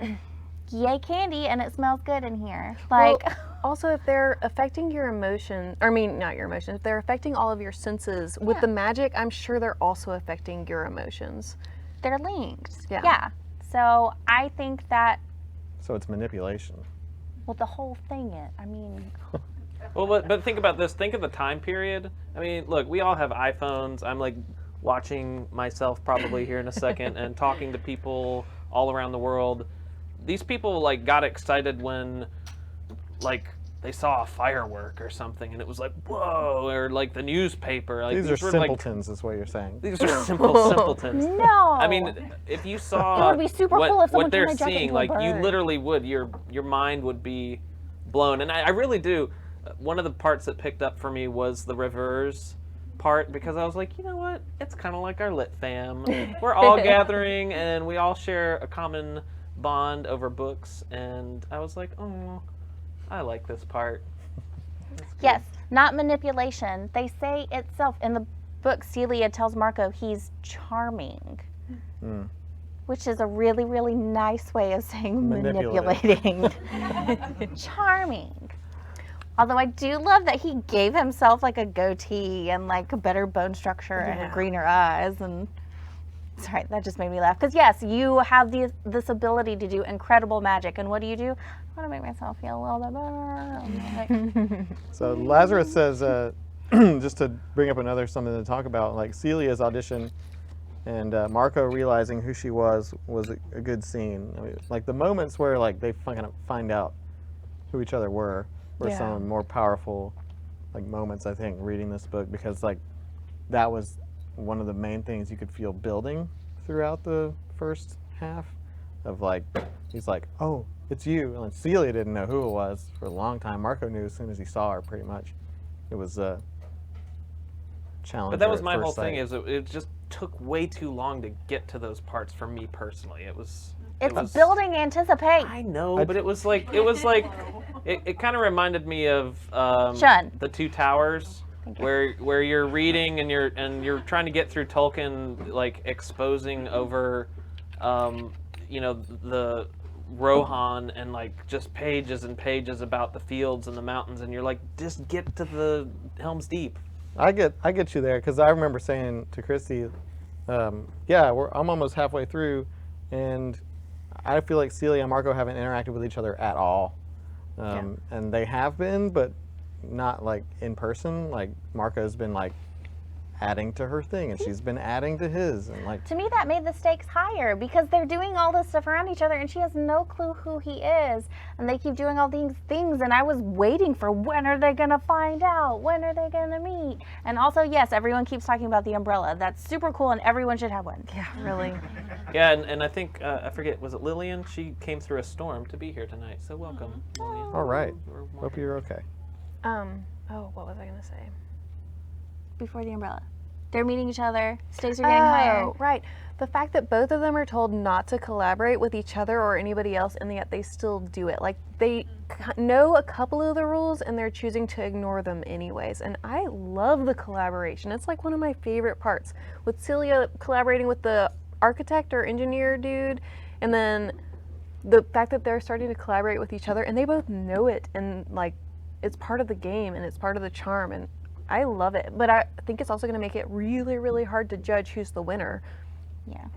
yay candy and it smells good in here. Like, Well, also, if they're affecting your emotion, I mean, not your emotions, if they're affecting all of your senses with the magic, I'm sure they're also affecting your emotions. they're linked. Yeah. So I think that, So it's manipulation. well, the whole thing I mean, Well, but think about this. Think of the time period. I mean, look, we all have iPhones. I'm like watching myself probably here in a second and talking to people all around the world. These people like got excited when like they saw a firework or something and it was like, whoa, or like the newspaper. Like, These are were, like, simpletons, is what you're saying. these are simpletons. no. I mean, if you saw It would be super cool if someone what they're turned my jacket seeing, into a like you bird. literally would, your mind would be blown. And I really do. One of the parts that picked up for me was the reverse part because I was like, you know what? It's kind of like our lit fam. We're all gathering and we all share a common bond over books. And I was like, oh, I like this part. yes, not manipulation. They say itself in the book, Celia tells Marco he's charming, which is a really, really nice way of saying Manipulative. manipulating. Charming. Although I do love that he gave himself like a goatee and like a better bone structure and greener eyes. And sorry, that just made me laugh. Because yes, you have this ability to do incredible magic. And what do? I want to make myself feel a little bit better. Like, So Lazarus says, just to bring up another something to talk about, like Celia's audition and Marco realizing who she was a good scene. I mean, like the moments where like they kind of find out who each other were some of the more powerful like moments, I think, reading this book, because like that was one of the main things you could feel building throughout the first half of like, he's like, oh, it's you. And like, Celia didn't know who it was for a long time. Marco knew as soon as he saw her, pretty much. It was a challenge. But that was my whole thing, is it just took way too long to get to those parts for me personally. it's building anticipate. I know, but it was like it kind of reminded me of Shun. The Two Towers, where you're reading and you're trying to get through Tolkien, like exposing over, the Rohan and like just pages and pages about the fields and the mountains, and you're like, just get to the Helm's Deep. I get you there, because I remember saying to Christy, I'm almost halfway through, and I feel like Celia and Marco haven't interacted with each other at all. And they have been, but not like in person. Like Marco's been like adding to her thing, and she's been adding to his, and like To me, that made the stakes higher because they're doing all this stuff around each other and she has no clue who he is. And they keep doing all these things. And I was waiting for when are they going to find out? When are they going to meet? And also, yes, everyone keeps talking about the umbrella. That's super cool and everyone should have one. Yeah, really. Yeah, and I think I forget, was it Lillian? She came through a storm to be here tonight, so welcome, Lillian. all right. We're more- Hope you're okay. What was I gonna say? Before the umbrella. They're meeting each other. Stakes are getting higher. Right. The fact that both of them are told not to collaborate with each other or anybody else, and yet they still do it. Like, they know a couple of the rules, and they're choosing to ignore them anyways. And I love the collaboration. It's like one of my favorite parts. With Celia collaborating with the architect or engineer dude, and then the fact that they're starting to collaborate with each other, and they both know it, and like, it's part of the game, and it's part of the charm, and I love it. But I think it's also going to make it really, really hard to judge who's the winner.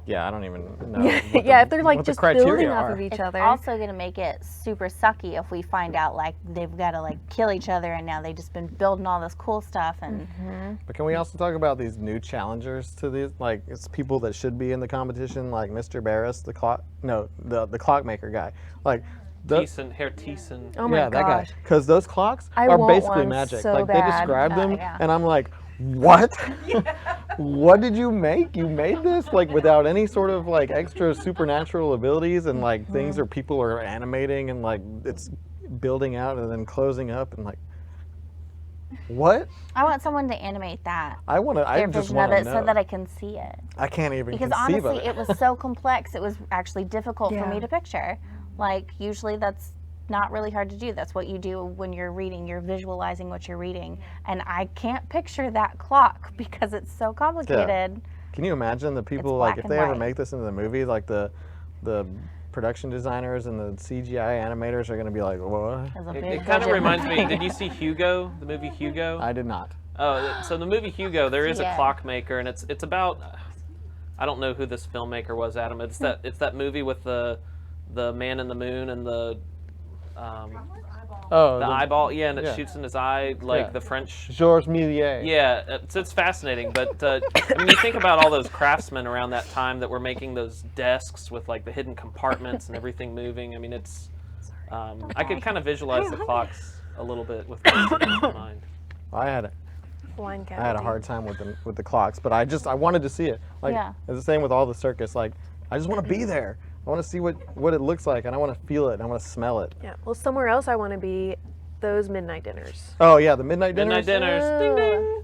Yeah, I don't even know. Yeah, what the- if they're like what the just criteria building off are. of each It's other. also going to make it super sucky if we find out like they've got to like kill each other and now they've just been building all this cool stuff and But can we also talk about these new challengers to these? Like, it's people that should be in the competition, like Mr. Barris, the clockmaker guy. Like, Herr Thiessen. Oh my yeah, that guy. gosh. Because those clocks I are want basically one magic. so like, they bad. describe them, yeah. and I'm like, what? What did you make? You made this like without any sort of like extra supernatural abilities and like things or people are animating and like it's building out and then closing up and like what? I want someone to animate that. I want to. I Their just vision want of to it know. so that I can see it. I can't even Because conceive honestly, of it was so complex. It was actually difficult for Yeah. me to picture. Like usually that's not really hard to do. That's what you do when you're reading. You're visualizing what you're reading. And I can't picture that clock because it's so complicated. Can you imagine the people It's like black if and they ever white. make this into the movie, like the production designers and the CGI animators are going to be like, what? As a It big kind of budget reminds me. movie. Did you see Hugo, the movie Hugo? I did not. Oh, so the movie Hugo, there is a Yeah. clockmaker, and it's about. I don't know who this filmmaker was, Adam. It's that movie with the man in the moon and the Oh, eyeball. Yeah, and it yeah. shoots in his eye like Yeah. the French. Georges Méliès. Yeah, it's fascinating. But I mean, you think about all those craftsmen around that time that were making those desks with like the hidden compartments and everything moving. I mean, it's. I could kind of visualize the clocks a little bit with those in mind. I had Blind I had a hard time with the clocks, but I wanted to see it. Like Yeah. it's the same with all the circus. Like I just want to be there. I want to see what it looks like, and I want to feel it, and I want to smell it. Yeah. Well, somewhere else I want to be those midnight dinners. Oh yeah, the midnight dinners. Midnight dinners. Ding ding.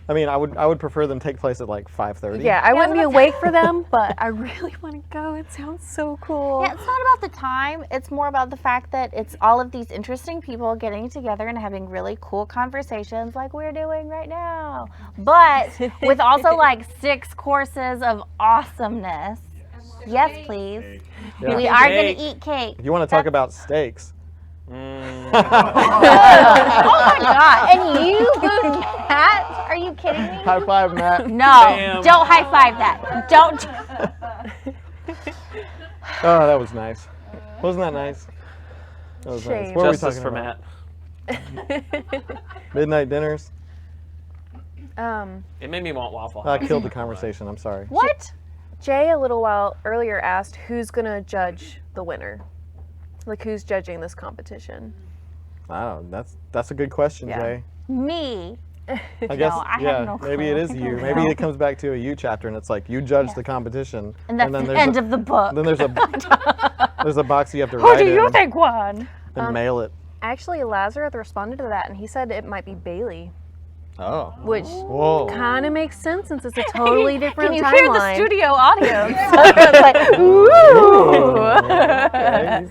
I mean, I would prefer them take place at like 5:30. Yeah, I wouldn't be awake for them, but I really want to go. It sounds so cool. Yeah, it's not about the time. It's more about the fact that it's all of these interesting people getting together and having really cool conversations like we're doing right now. But with also like 6 courses of awesomeness. Yes, please. Yeah. We are going Cake. to eat cake. If you want to talk about steaks, Mm. Oh my god. And you, Matt? Are you kidding me? high five, Matt. No, Bam. don't high five that. Don't. Oh, that was nice. Wasn't that nice? That was nice. Shame. What are we Justice talking for about? Matt. Midnight dinners. It made me want Waffle I House. killed the conversation. I'm sorry. What? Jay a little while earlier asked who's gonna judge the winner, like who's judging this competition. Oh, that's a good question, Yeah. Jay. Me. I guess I have yeah. no Maybe it clue. is I you. don't Maybe know. it comes back to a you chapter, and it's like you judge the competition, And that's then the there's end of the book. then there's a box you have to Who write do you in think won? and mail it. Actually, Lazarus responded to that, and he said it might be Bailey, Oh. which Whoa. kind of makes sense since it's a totally different Can you hear the timeline. studio audio? It's like, ooh. Okay.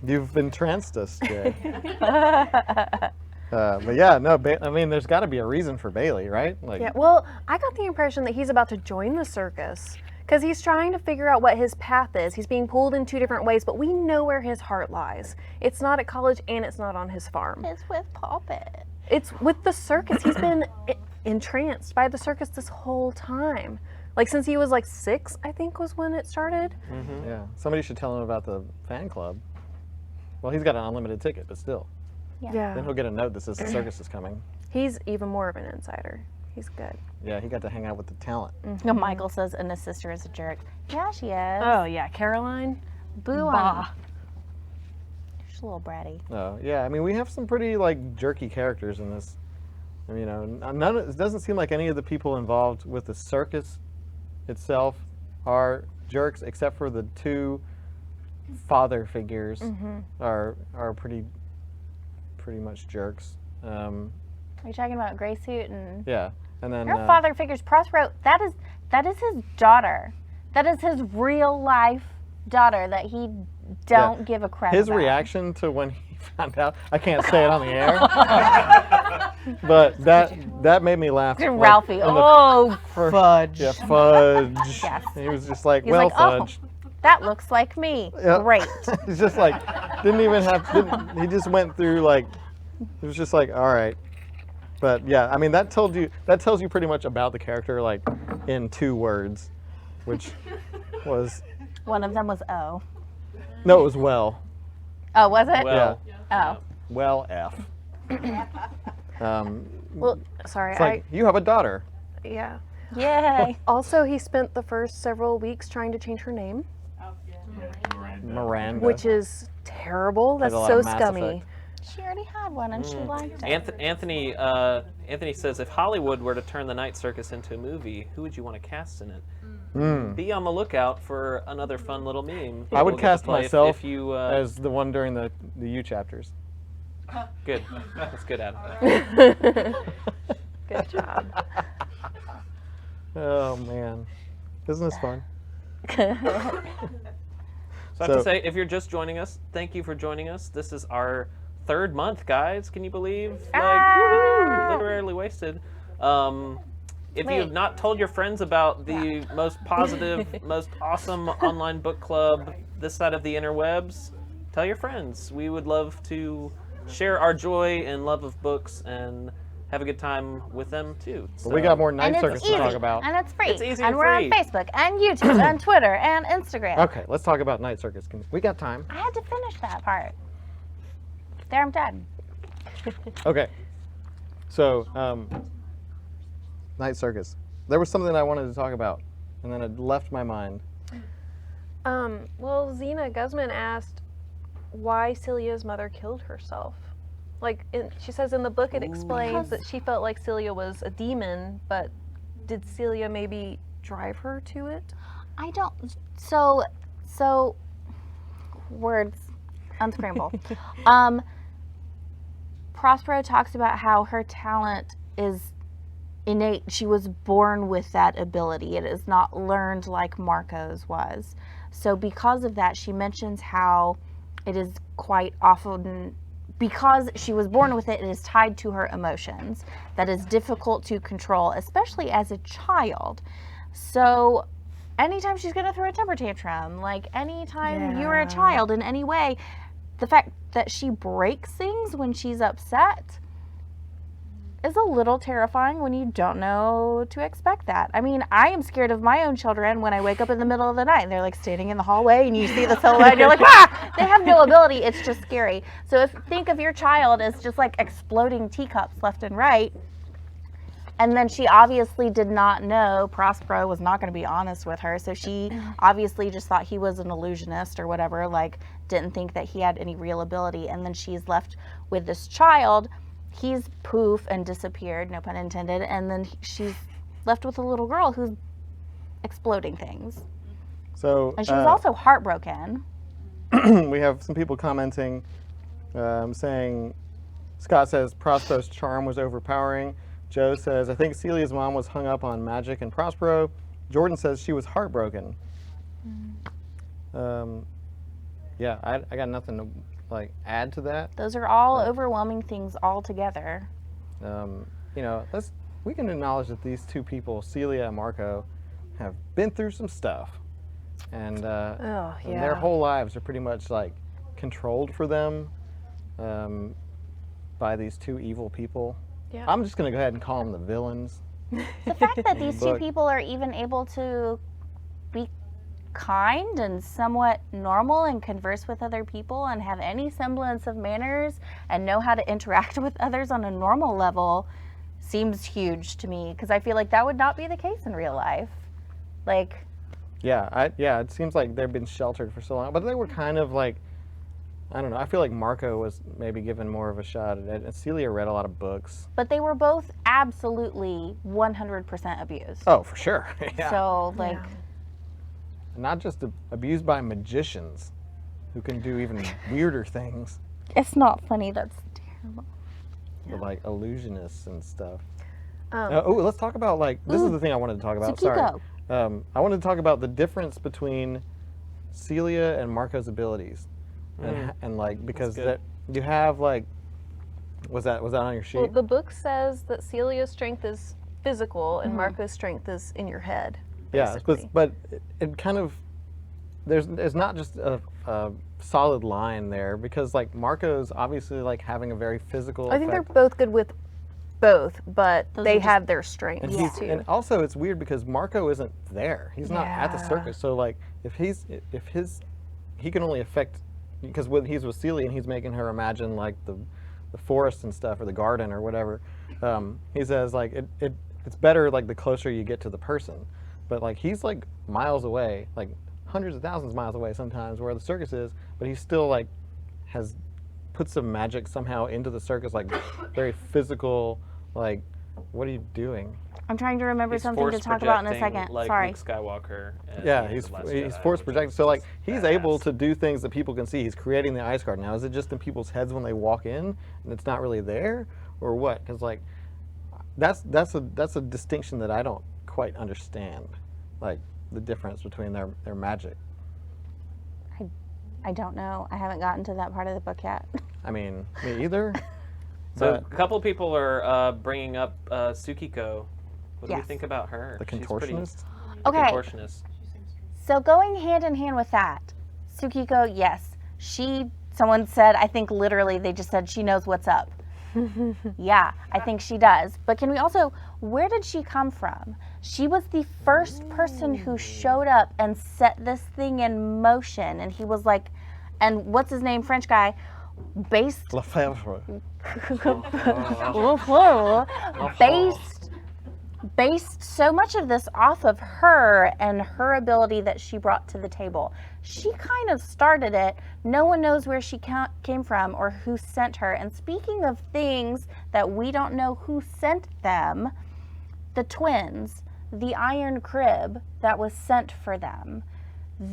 You've entranced us, Jay. But yeah, no. I mean, there's got to be a reason for Bailey, right? Like, Yeah, well, I got the impression that he's about to join the circus because he's trying to figure out what his path is. He's being pulled in 2 different ways, but we know where his heart lies. It's not at college and it's not on his farm. It's with Poppet. It's with the circus. He's been entranced by the circus this whole time. Like since he was like 6, I think was when it started. yeah. Somebody should tell him about the fan club. Well, he's got an unlimited ticket, but still. Yeah. Then he'll get a note that says the circus is coming. He's even more of an insider. He's good. Yeah, he got to hang out with the talent. No, Michael says, and his sister is a jerk. Yeah, she is. Oh yeah, Caroline. Boo on. Bah. She's a little bratty. Oh, yeah. I mean, we have some pretty like jerky characters in this. You know, it doesn't seem like any of the people involved with the circus itself are jerks, except for the 2 father figures are pretty much jerks. Are you talking about Gray Suit and Yeah, and then your father figures? Prospero. That is his daughter. That is his real life daughter that he don't give a crap his about. reaction to when he found out. I can't say it on the air, but that made me laugh. like, Ralphie. in the Oh, fudge. Yeah, fudge. Yes. He was just like, He's well, like, oh. fudge. that looks like me. Yeah. Great. He's just like, he just went through like, it was just like, all right. But yeah, I mean, that tells you pretty much about the character, like in 2 words. which was One of them was O. no, it was well. Oh, was it? Well, Oh. Well, F. Well, sorry, It's like you have a daughter. yeah. Yay. Also, he spent the first several weeks trying to change her name, Miranda. which is terrible. That's a lot so of Mass scummy. Effect. She already had one and she liked it. Anthony says, if Hollywood were to turn the Night Circus into a movie, who would you want to cast in it? Be on the lookout for another fun little meme. I would we'll get to cast play myself if you. as the one during the U chapters. Good. That's good, Adam. Good job. Oh man, isn't this fun? So I have So- to say, if you're just joining us, thank you for joining us. This is our 3rd month, guys. Can you believe? Like, woohoo, literally wasted. If you have Wait. not told your friends about the most positive, most awesome online book club this side of the interwebs, tell your friends. We would love to share our joy and love of books and have a good time with them too. But we got more Night And it's Circus easy. to talk about. And it's free. It's easy and and we're free. on Facebook and YouTube and Twitter and Instagram. Okay, let's talk about Night Circus. We got time. I had to finish that part. There, I'm done. Okay. So, Night Circus. There was something I wanted to talk about, and then it left my mind. Well, Zena Guzman asked why Celia's mother killed herself. Like, she says in the book it explains that she felt like Celia was a demon, but did Celia maybe drive her to it? I don't. So, words, unscramble. Prospero talks about how her talent is innate. She was born with that ability. It is not learned like Marco's was. So because of that, she mentions how it is quite often, because she was born with it, it is tied to her emotions. That is difficult to control, especially as a child. So anytime she's going to throw a temper tantrum, like anytime you're a child in any way, the fact that she breaks things when she's upset is a little terrifying when you don't know to expect that. I mean, I am scared of my own children when I wake up in the middle of the night and they're like standing in the hallway and you see the silhouette and you're like, ah! They have no ability. It's just scary. So think of your child as just like exploding teacups left and right. And then she obviously did not know Prospero was not going to be honest with her. So she obviously just thought he was an illusionist or whatever, like didn't think that he had any real ability. And then she's left with this child. He's poof and disappeared, no pun intended. And then she's left with a little girl who's exploding things. So, And she was also heartbroken. we have some people commenting, saying, Scott says Prospero's charm was overpowering. Joe says, I think Celia's mom was hung up on magic and Prospero. Jordan says she was heartbroken. Yeah, I got nothing to like add to that. Those are all overwhelming things all together. You know, we can acknowledge that these two people, Celia and Marco, have been through some stuff, and their whole lives are pretty much like controlled for them by these two evil people. Yeah. I'm just gonna go ahead and call them the villains. The fact that these two Look. people are even able to be kind and somewhat normal and converse with other people and have any semblance of manners and know how to interact with others on a normal level seems huge to me, because I feel like that would not be the case in real life. Like, Yeah, it seems like they've been sheltered for so long, but they were kind of like, I don't know. I feel like Marco was maybe given more of a shot at it. And Celia read a lot of books. but they were both absolutely 100% abused. Oh, for sure. Yeah. So, like, Not just abused by magicians who can do even weirder things, it's not funny. That's terrible. but like illusionists and stuff. Um, Let's talk about like, this is the thing I wanted to talk about. Sorry. Tsukiko. I wanted to talk about the difference between Celia and Marco's abilities. And like, because good. that you have like, was that on your sheet? well, the book says that Celia's strength is physical and Marco's strength is in your head. Yeah, Basically. but it kind of, there's not just a solid line there, because like Marco's obviously like having a very physical I think they're effect. both good with both, but Those they are just- have their strengths And he's too. and also it's weird because Marco isn't there. He's not at the Yeah. circus. So like if he can only affect because when he's with Celia and he's making her imagine like the forest and stuff or the garden or whatever. He says like it's better like the closer you get to the person. But like he's like miles away, like hundreds of thousands of miles away sometimes where the circus is, but he's still like has put some magic somehow into the circus, like very physical, like what are you doing? I'm trying to remember He's something to force talk about in a projecting second. like Sorry. Luke Skywalker. at the Yeah, end he's of Last he's Jedi, force which projected. is So like just he's able badass. to do things that people can see. He's creating the ice garden. Now, is it just in people's heads when they walk in and it's not really there, or what? Because like that's a distinction that I don't quite understand, like the difference between their magic. I don't know. I haven't gotten to that part of the book yet. I mean, me either. So but a couple people are bringing up Tsukiko. What do we Yes. think about her? the She's pretty- contortionist. the Okay. Contortionist. So going hand in hand with that, Tsukiko, yes, someone said, I think literally they just said she knows what's up. Yeah, I think she does. But can we also, where did she come from? She was the first person who showed up and set this thing in motion. And he was like, and what's his name, French guy, based Lefebvre. based so much of this off of her and her ability that she brought to the table. She kind of started it. No one knows where she came from or who sent her. And speaking of things that we don't know who sent them, the twins, the iron crib that was sent for them.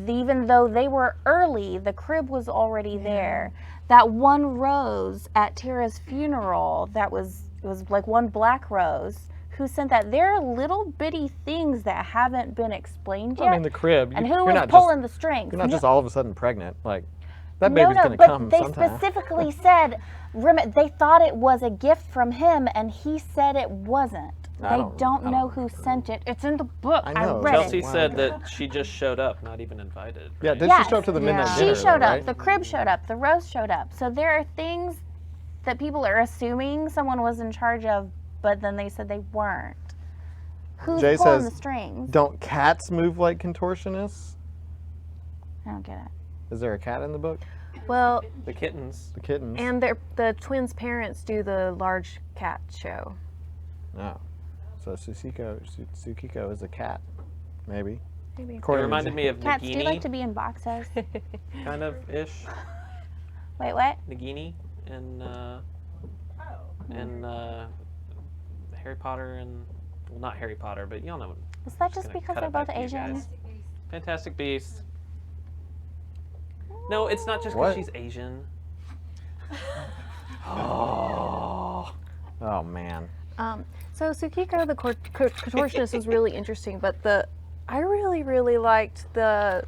Even though they were early, the crib was already there. That one rose at Tara's funeral, it was like one black rose. Who sent that? There are little bitty things that haven't been explained yet. I mean, the crib. and you- who you're was not pulling just, the strings? You're not just all of a sudden pregnant. Like that No, baby's no, gonna but come they sometime. specifically said, they thought it was a gift from him, and he said it wasn't. I They don't don't know remember. who sent it. It's in the book. I I know. read Chelsea it. Wow. said that she just showed up, not even invited. Yeah, right? did Yes. she show up to the midnight Yeah. dinner? She showed though, up. right? The crib showed up. The rose showed up. So there are things that people are assuming someone was in charge of, but then they said they weren't. Who's Jay pulling says, the strings? Don't cats move like contortionists? I don't get it. Is there a cat in the book? Well, The kittens. The kittens? and the twins' parents do the large cat show. No. So Tsukiko is a cat, maybe. Maybe. It According to reminded me of Cats, do you like to Nagini, be in boxes? kind of ish. Wait, what? Nagini and Harry Potter and well, not Harry Potter, but y'all know. Is that just Gonna because cut they're it back both to you Asian? guys. Fantastic Beasts. No, it's not just What? because she's Asian. Oh man. So Tsukiko, the contortionist, was really interesting, but I really liked the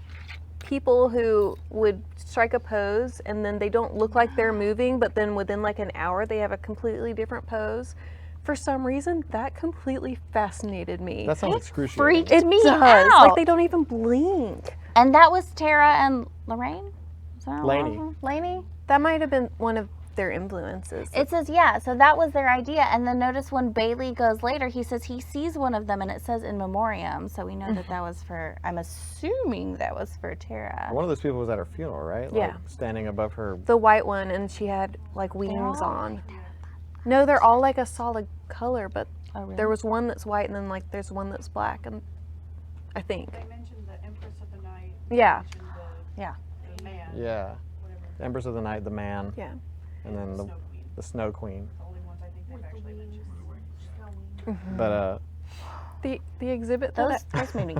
people who would strike a pose and then they don't look like they're moving, but then within like an hour they have a completely different pose. For some reason, that completely fascinated me. That sounds excruciating. freaked it me does. out. Like they don't even blink. And that was Tara and Lorraine? Is that Lainey. Lainey? That might have been one of their influences. It says, yeah, so that was their idea. And then notice when Bailey goes later, he says he sees one of them and it says in memoriam. So we know that that was for, I'm assuming that was for Tara. One of those people was at her funeral, right? Yeah. Like, standing above her. The white one, and she had like wings on. No, they're all like a solid color, but Oh, really? there was one that's white, and then like there's one that's black, and I think. They mentioned the Empress of the Night. Yeah. They mentioned Yeah. the man. Yeah. Whatever. Empress of the Night, the man, Yeah. and then Snow Queen. the Snow Queen. The only ones I think they've actually mentioned. But The exhibit that Those made me.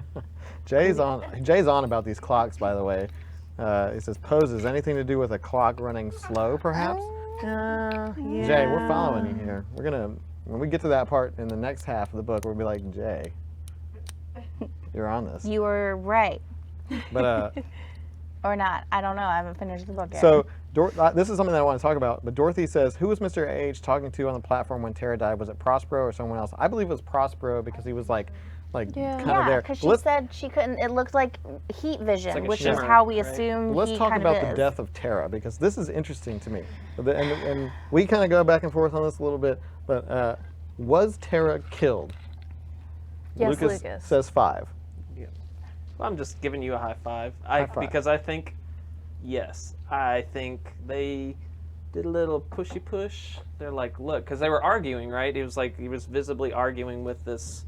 Jay's on about these clocks, by the way. He says poses anything to do with a clock running slow, perhaps. yeah. Jay, we're following you here. We're gonna when we get to that part in the next half of the book, we'll be like, Jay, you're on this. You were right. But Or not. I don't know. I haven't finished the book yet. so this is something that I want to talk about. But Dorothy says, who was Mr. H talking to on the platform when Tara died? Was it Prospero or someone else? I believe it was Prospero because he was like kind of yeah, there. because But she let's, said she couldn't. It looked like heat vision, like a which is shimmer, how we right? assume let's he talk kind about of the is. death of Tara because this is interesting to me. And we kind of go back and forth on this a little bit, but Was Tara killed? Yes, Lucas Lucas. says 5. Well, I'm just giving you a high five. High five. Because I think, yes, I think they did a little pushy push. They're like, look, because they were arguing, right? He was visibly arguing with this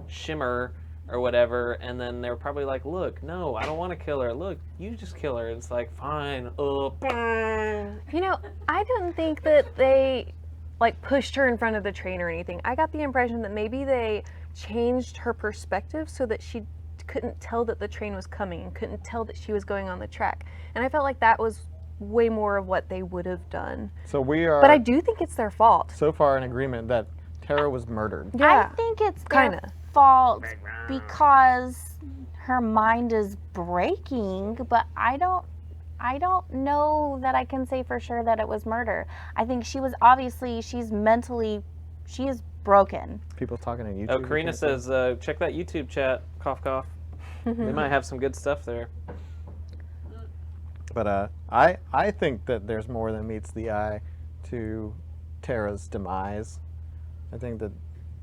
Shimmer or whatever, and then they were probably like, look, no, I don't want to kill her. Look, you just kill her. And it's like, fine. You know, I didn't think that they like pushed her in front of the train or anything. I got the impression that maybe they changed her perspective so that she couldn't tell that the train was coming and couldn't tell that she was going on the track. And I felt like that was way more of what they would have done. So we are But I do think it's their fault. so far in agreement that Tara was murdered. Yeah. I think it's their Kinda. fault because her mind is breaking, but I don't know that I can say for sure that it was murder. I think she's mentally, she is broken. People talking on YouTube. Oh, you Karina can't say. says, check that YouTube chat. Cough, cough. They might have some good stuff there. But I think that there's more than meets the eye to Tara's demise. I think that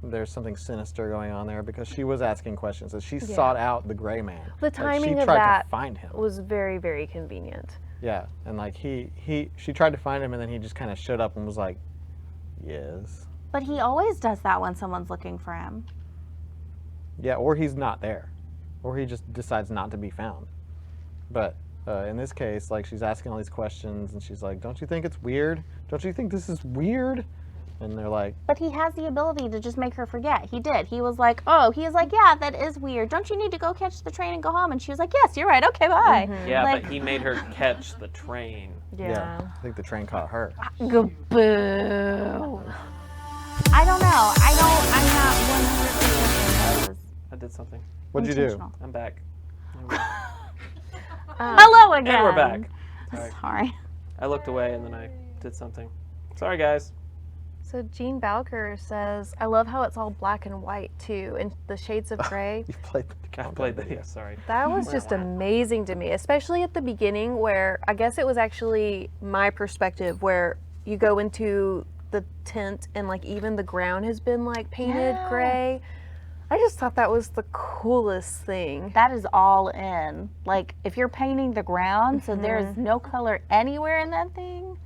there's something sinister going on there because she was asking questions. That she sought out the gray man. The Like, timing she of tried that to find him. was very, very convenient. Yeah, and like she tried to find him, and then he just kind of showed up and was like, "Yes." But he always does that when someone's looking for him. Yeah, or he's not there, or he just decides not to be found. But in this case, like she's asking all these questions, and she's like, "Don't you think it's weird? Don't you think this is weird?" And they're like, But he has the ability to just make her forget. He did. He was like, yeah, that is weird. Don't you need to go catch the train and go home? And she was like, yes, you're right. Okay, bye. Yeah, Like- but he made her catch the train. Yeah. I think the train caught her." Go boo. I don't know. I'm not 100% that was I did something. What'd you do? intentional. I'm back. Hello again. And we're back. Sorry. Sorry. I looked away and then I did something. Sorry, guys. So Jean Balker says, I love how it's all black and white too, and the shades of gray. You played the I countdown played video. that. Sorry. That was just amazing to me, especially at the beginning where I guess it was actually my perspective where you go into the tent and like even the ground has been like painted Yeah. gray. I just thought that was the coolest thing. That is all in. Like, if you're painting the ground, so there's no color anywhere in that thing.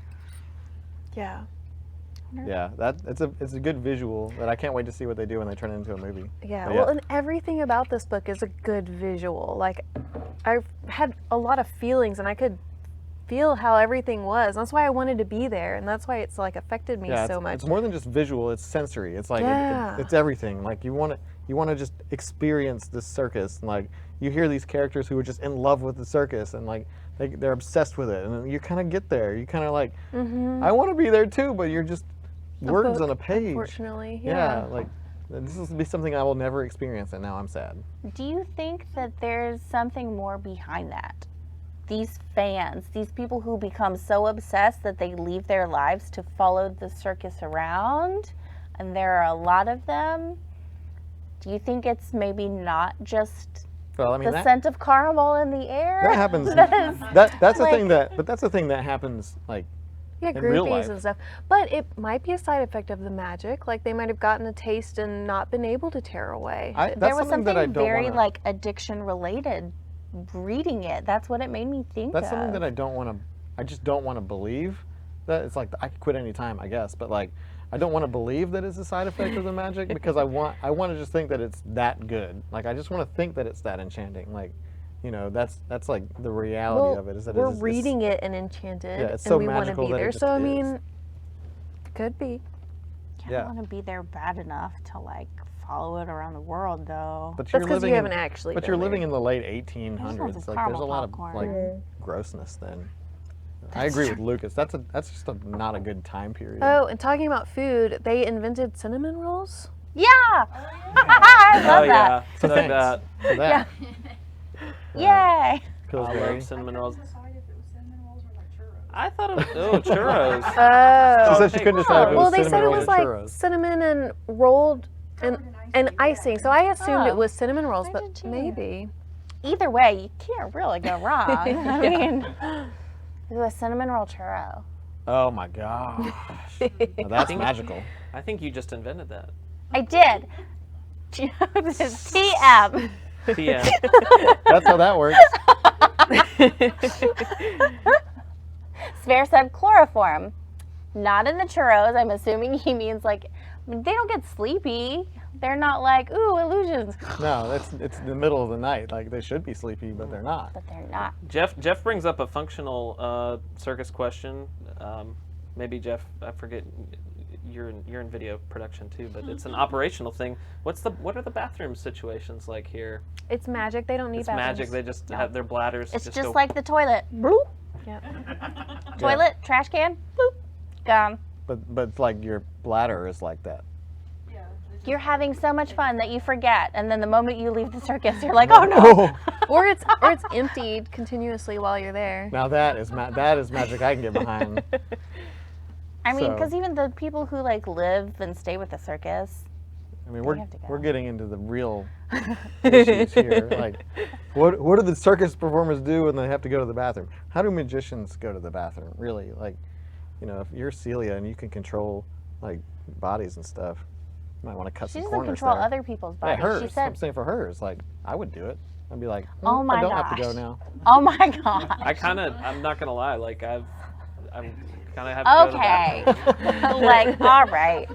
Yeah. Yeah, it's a good visual that I can't wait to see what they do when they turn it into a movie. Yeah, But well, and everything about this book is a good visual. Like, I've had a lot of feelings, and I could feel how everything was. That's why I wanted to be there, and that's why it's like affected me yeah, so it's, much. it's more than just visual; it's sensory. It's like Yeah. it's everything. Like you want to just experience this circus. And like you hear these characters who are just in love with the circus, and like they're obsessed with it, and you kind of get there. You kind of like, I want to be there too, but you're just words book, on a page. Unfortunately, Yeah, like this will be something I will never experience, and now I'm sad. Do you think that there's something more behind that? These fans, these people who become so obsessed that they leave their lives to follow the circus around, and there are a lot of them. Do you think it's maybe not just Well, I mean the scent of caramel in the air? that happens. That is- That's the like- thing that's the thing that happens like yeah, in real life. groupies and stuff. But it might be a side effect of the magic. Like they might have gotten a taste and not been able to tear away. that's there was something that I something don't very wanna, like addiction related reading it. That's what it made me think That's of. something that I just don't want to believe. That it's like I could quit any time, I guess, but like I don't want to believe that it's a side effect of the magic because I want to just think that it's that good. Like I just want to think that it's that enchanting. Like, you know, that's like the reality of it is that we're it's reading it and enchanted, Yeah, it's and so we want to magical be that it there. just So I is. mean, could be. I Yeah. don't want to be there bad enough to like follow it around the world though. But That's you're because living you in, haven't actually. But been you're there. living in the late want 1800s. some Like there's a caramel lot popcorn. of like grossness then. I agree with Lucas. That's just not a good time period. Oh, and talking about food, they invented cinnamon rolls. Yeah, I love Oh that. yeah. So So thanks that. for that. Yay! Pillsbury. I love cinnamon rolls. Decide if it was cinnamon rolls or like churros. I thought it was churros. Oh. She said she couldn't decide if it Well, was they cinnamon said it rolls was or like churros. cinnamon and rolled and icing. So I assumed Oh. it was cinnamon rolls, I but did too. maybe. Either way, you can't really go wrong. I mean, it was a cinnamon roll churro. Oh my gosh. Now that's magical. I think you just invented that. I did. TM. TM. That's how that works. Spare said chloroform. Not in the churros. I'm assuming he means like they don't get sleepy. They're not like, ooh, illusions. No, it's the middle of the night. Like they should be sleepy, but they're not. But they're not. Jeff brings up a functional circus question. Maybe Jeff, I forget, you're in video production too, but it's an operational thing. What are the bathroom situations like here? It's magic. They don't need It's bathrooms. magic. They just have their bladders. It's just just go, like the toilet. Bloop. Yep. Toilet, trash can, boop, gone. But it's like your bladder is like that. Yeah. You're having so much fun that you forget, and then the moment you leave the circus, you're like, oh no. Or it's emptied continuously while you're there. Now that is magic I can get behind. I mean, So- because even the people who like live and stay with the circus, I mean, have to go. we're getting into the real issues here. Like, what do the circus performers do when they have to go to the bathroom? How do magicians go to the bathroom? Really, like, you know, if you're Celia and you can control like bodies and stuff, you might want to cut she some doesn't corners control there. other people's Yeah, bodies. hers. She said, I'm saying for hers, like, I would do it. I'd be like, Oh my I don't have to go gosh. now. oh my gosh. I'm not gonna lie, like I'm kind of have to go to the Okay. bathroom. Like, all right.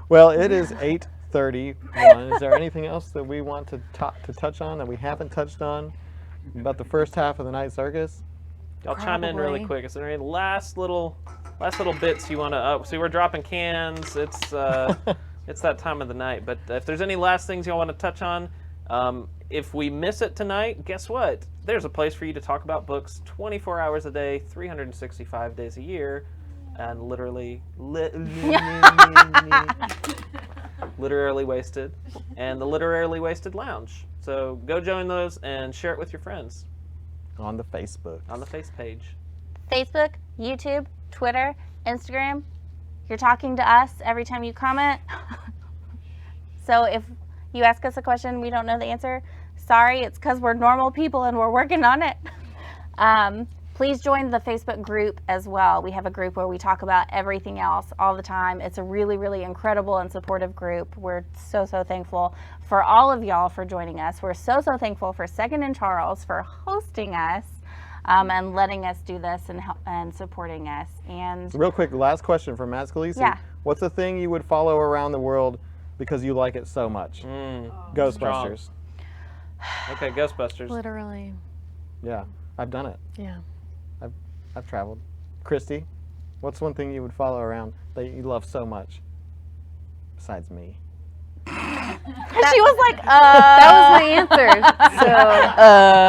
Well, it is 8:31. Is there anything else that we want to touch on that we haven't touched on about the first half of the Night Circus? I'll chime in really Probably. quick. Is there any last little bits you want to? See, we're dropping cans. It's that time of the night. But if there's any last things you want to touch on, if we miss it tonight, guess what? There's a place for you to talk about books 24 hours a day, 365 days a year, and literally wasted, and the Literarily Wasted Lounge. So go join those and share it with your friends On the Facebook. on the face page. Facebook, YouTube, Twitter, Instagram. You're talking to us every time you comment. So if you ask us a question we don't know the answer, sorry, it's because we're normal people and we're working on it. Please join the Facebook group as well. We have a group where we talk about everything else all the time. It's a really, really incredible and supportive group. We're so, so thankful for all of y'all for joining us. We're so, so thankful for Second and Charles for hosting us and letting us do this and supporting us. And Real quick, last question from Matt Scalisi. Yeah. What's the thing you would follow around the world because you like it so much? Ghostbusters. Okay, Ghostbusters. Literally. Yeah, I've done it. Yeah. I've traveled. Christy, what's one thing you would follow around that you love so much besides me? she was like, That was my answer. So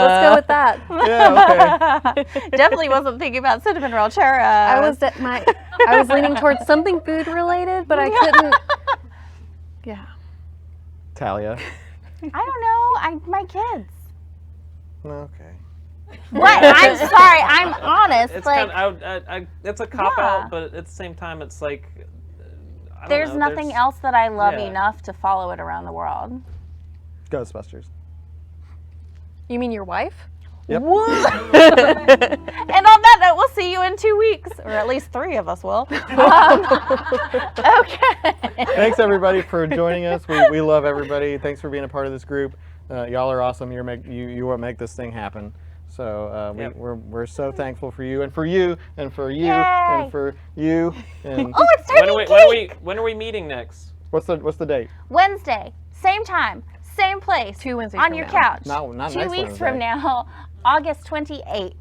let's go with that. Yeah, okay. definitely wasn't thinking about cinnamon roll churros. I was leaning towards something food related, but I couldn't. Yeah. Talia. I don't know. My kids. Okay. What? I'm sorry. I'm honest. It's like, kind of, it's a cop Yeah. out, but at the same time, it's like I don't there's know, nothing else that I love yeah. enough to follow it around the world. Ghostbusters. You mean your wife? Yep. What? And on that note, we'll see you in 2 weeks, or at least 3 of us will. Okay. Thanks everybody for joining us. We love everybody. Thanks for being a part of this group. Y'all are awesome. You what make this thing happen. So Yep. we're so thankful for you and for you and for you Yay. and for you. And Oh, it's time to cake. when are we meeting next? what's the date? Wednesday, same time, same place. 2 Wednesdays on from your now. couch. Not 2 next weeks Wednesday. from now, August 28th.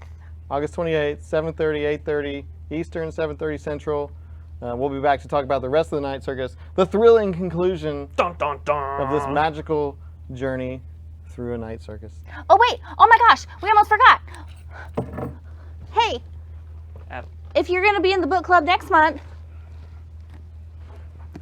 August 28th, 7:30, 8:30 Eastern, 7:30 Central. We'll be back to talk about the rest of the Night Circus, the thrilling conclusion Dun dun dun. of this magical journey through a night circus. Oh wait! Oh my gosh! We almost forgot. Hey, Adam. if you're gonna be in the book club next month,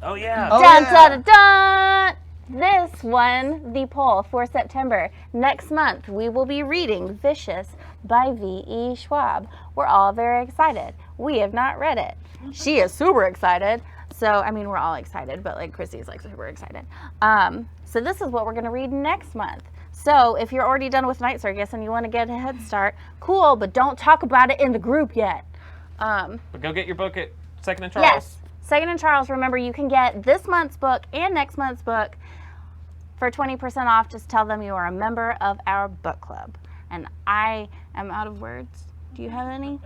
Oh yeah. Oh, dun, yeah. dun, dun, dun, this won the poll for September. Next month, we will be reading Vicious by V.E. Schwab. We're all very excited. We have not read it. She is super excited. So, I mean, we're all excited, but like Chrissy's like super excited. So this is what we're gonna read next month. So if you're already done with Night Circus and you want to get a head start, cool, but don't talk about it in the group yet. But go get your book at Second and Charles. Yes, Second and Charles, remember you can get this month's book and next month's book for 20% off. Just tell them you are a member of our book club. And I am out of words. Do you have any?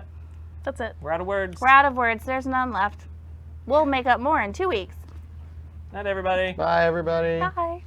That's it. We're out of words. We're out of words. There's none left. We'll make up more in 2 weeks. Night, everybody. Bye, everybody. Bye.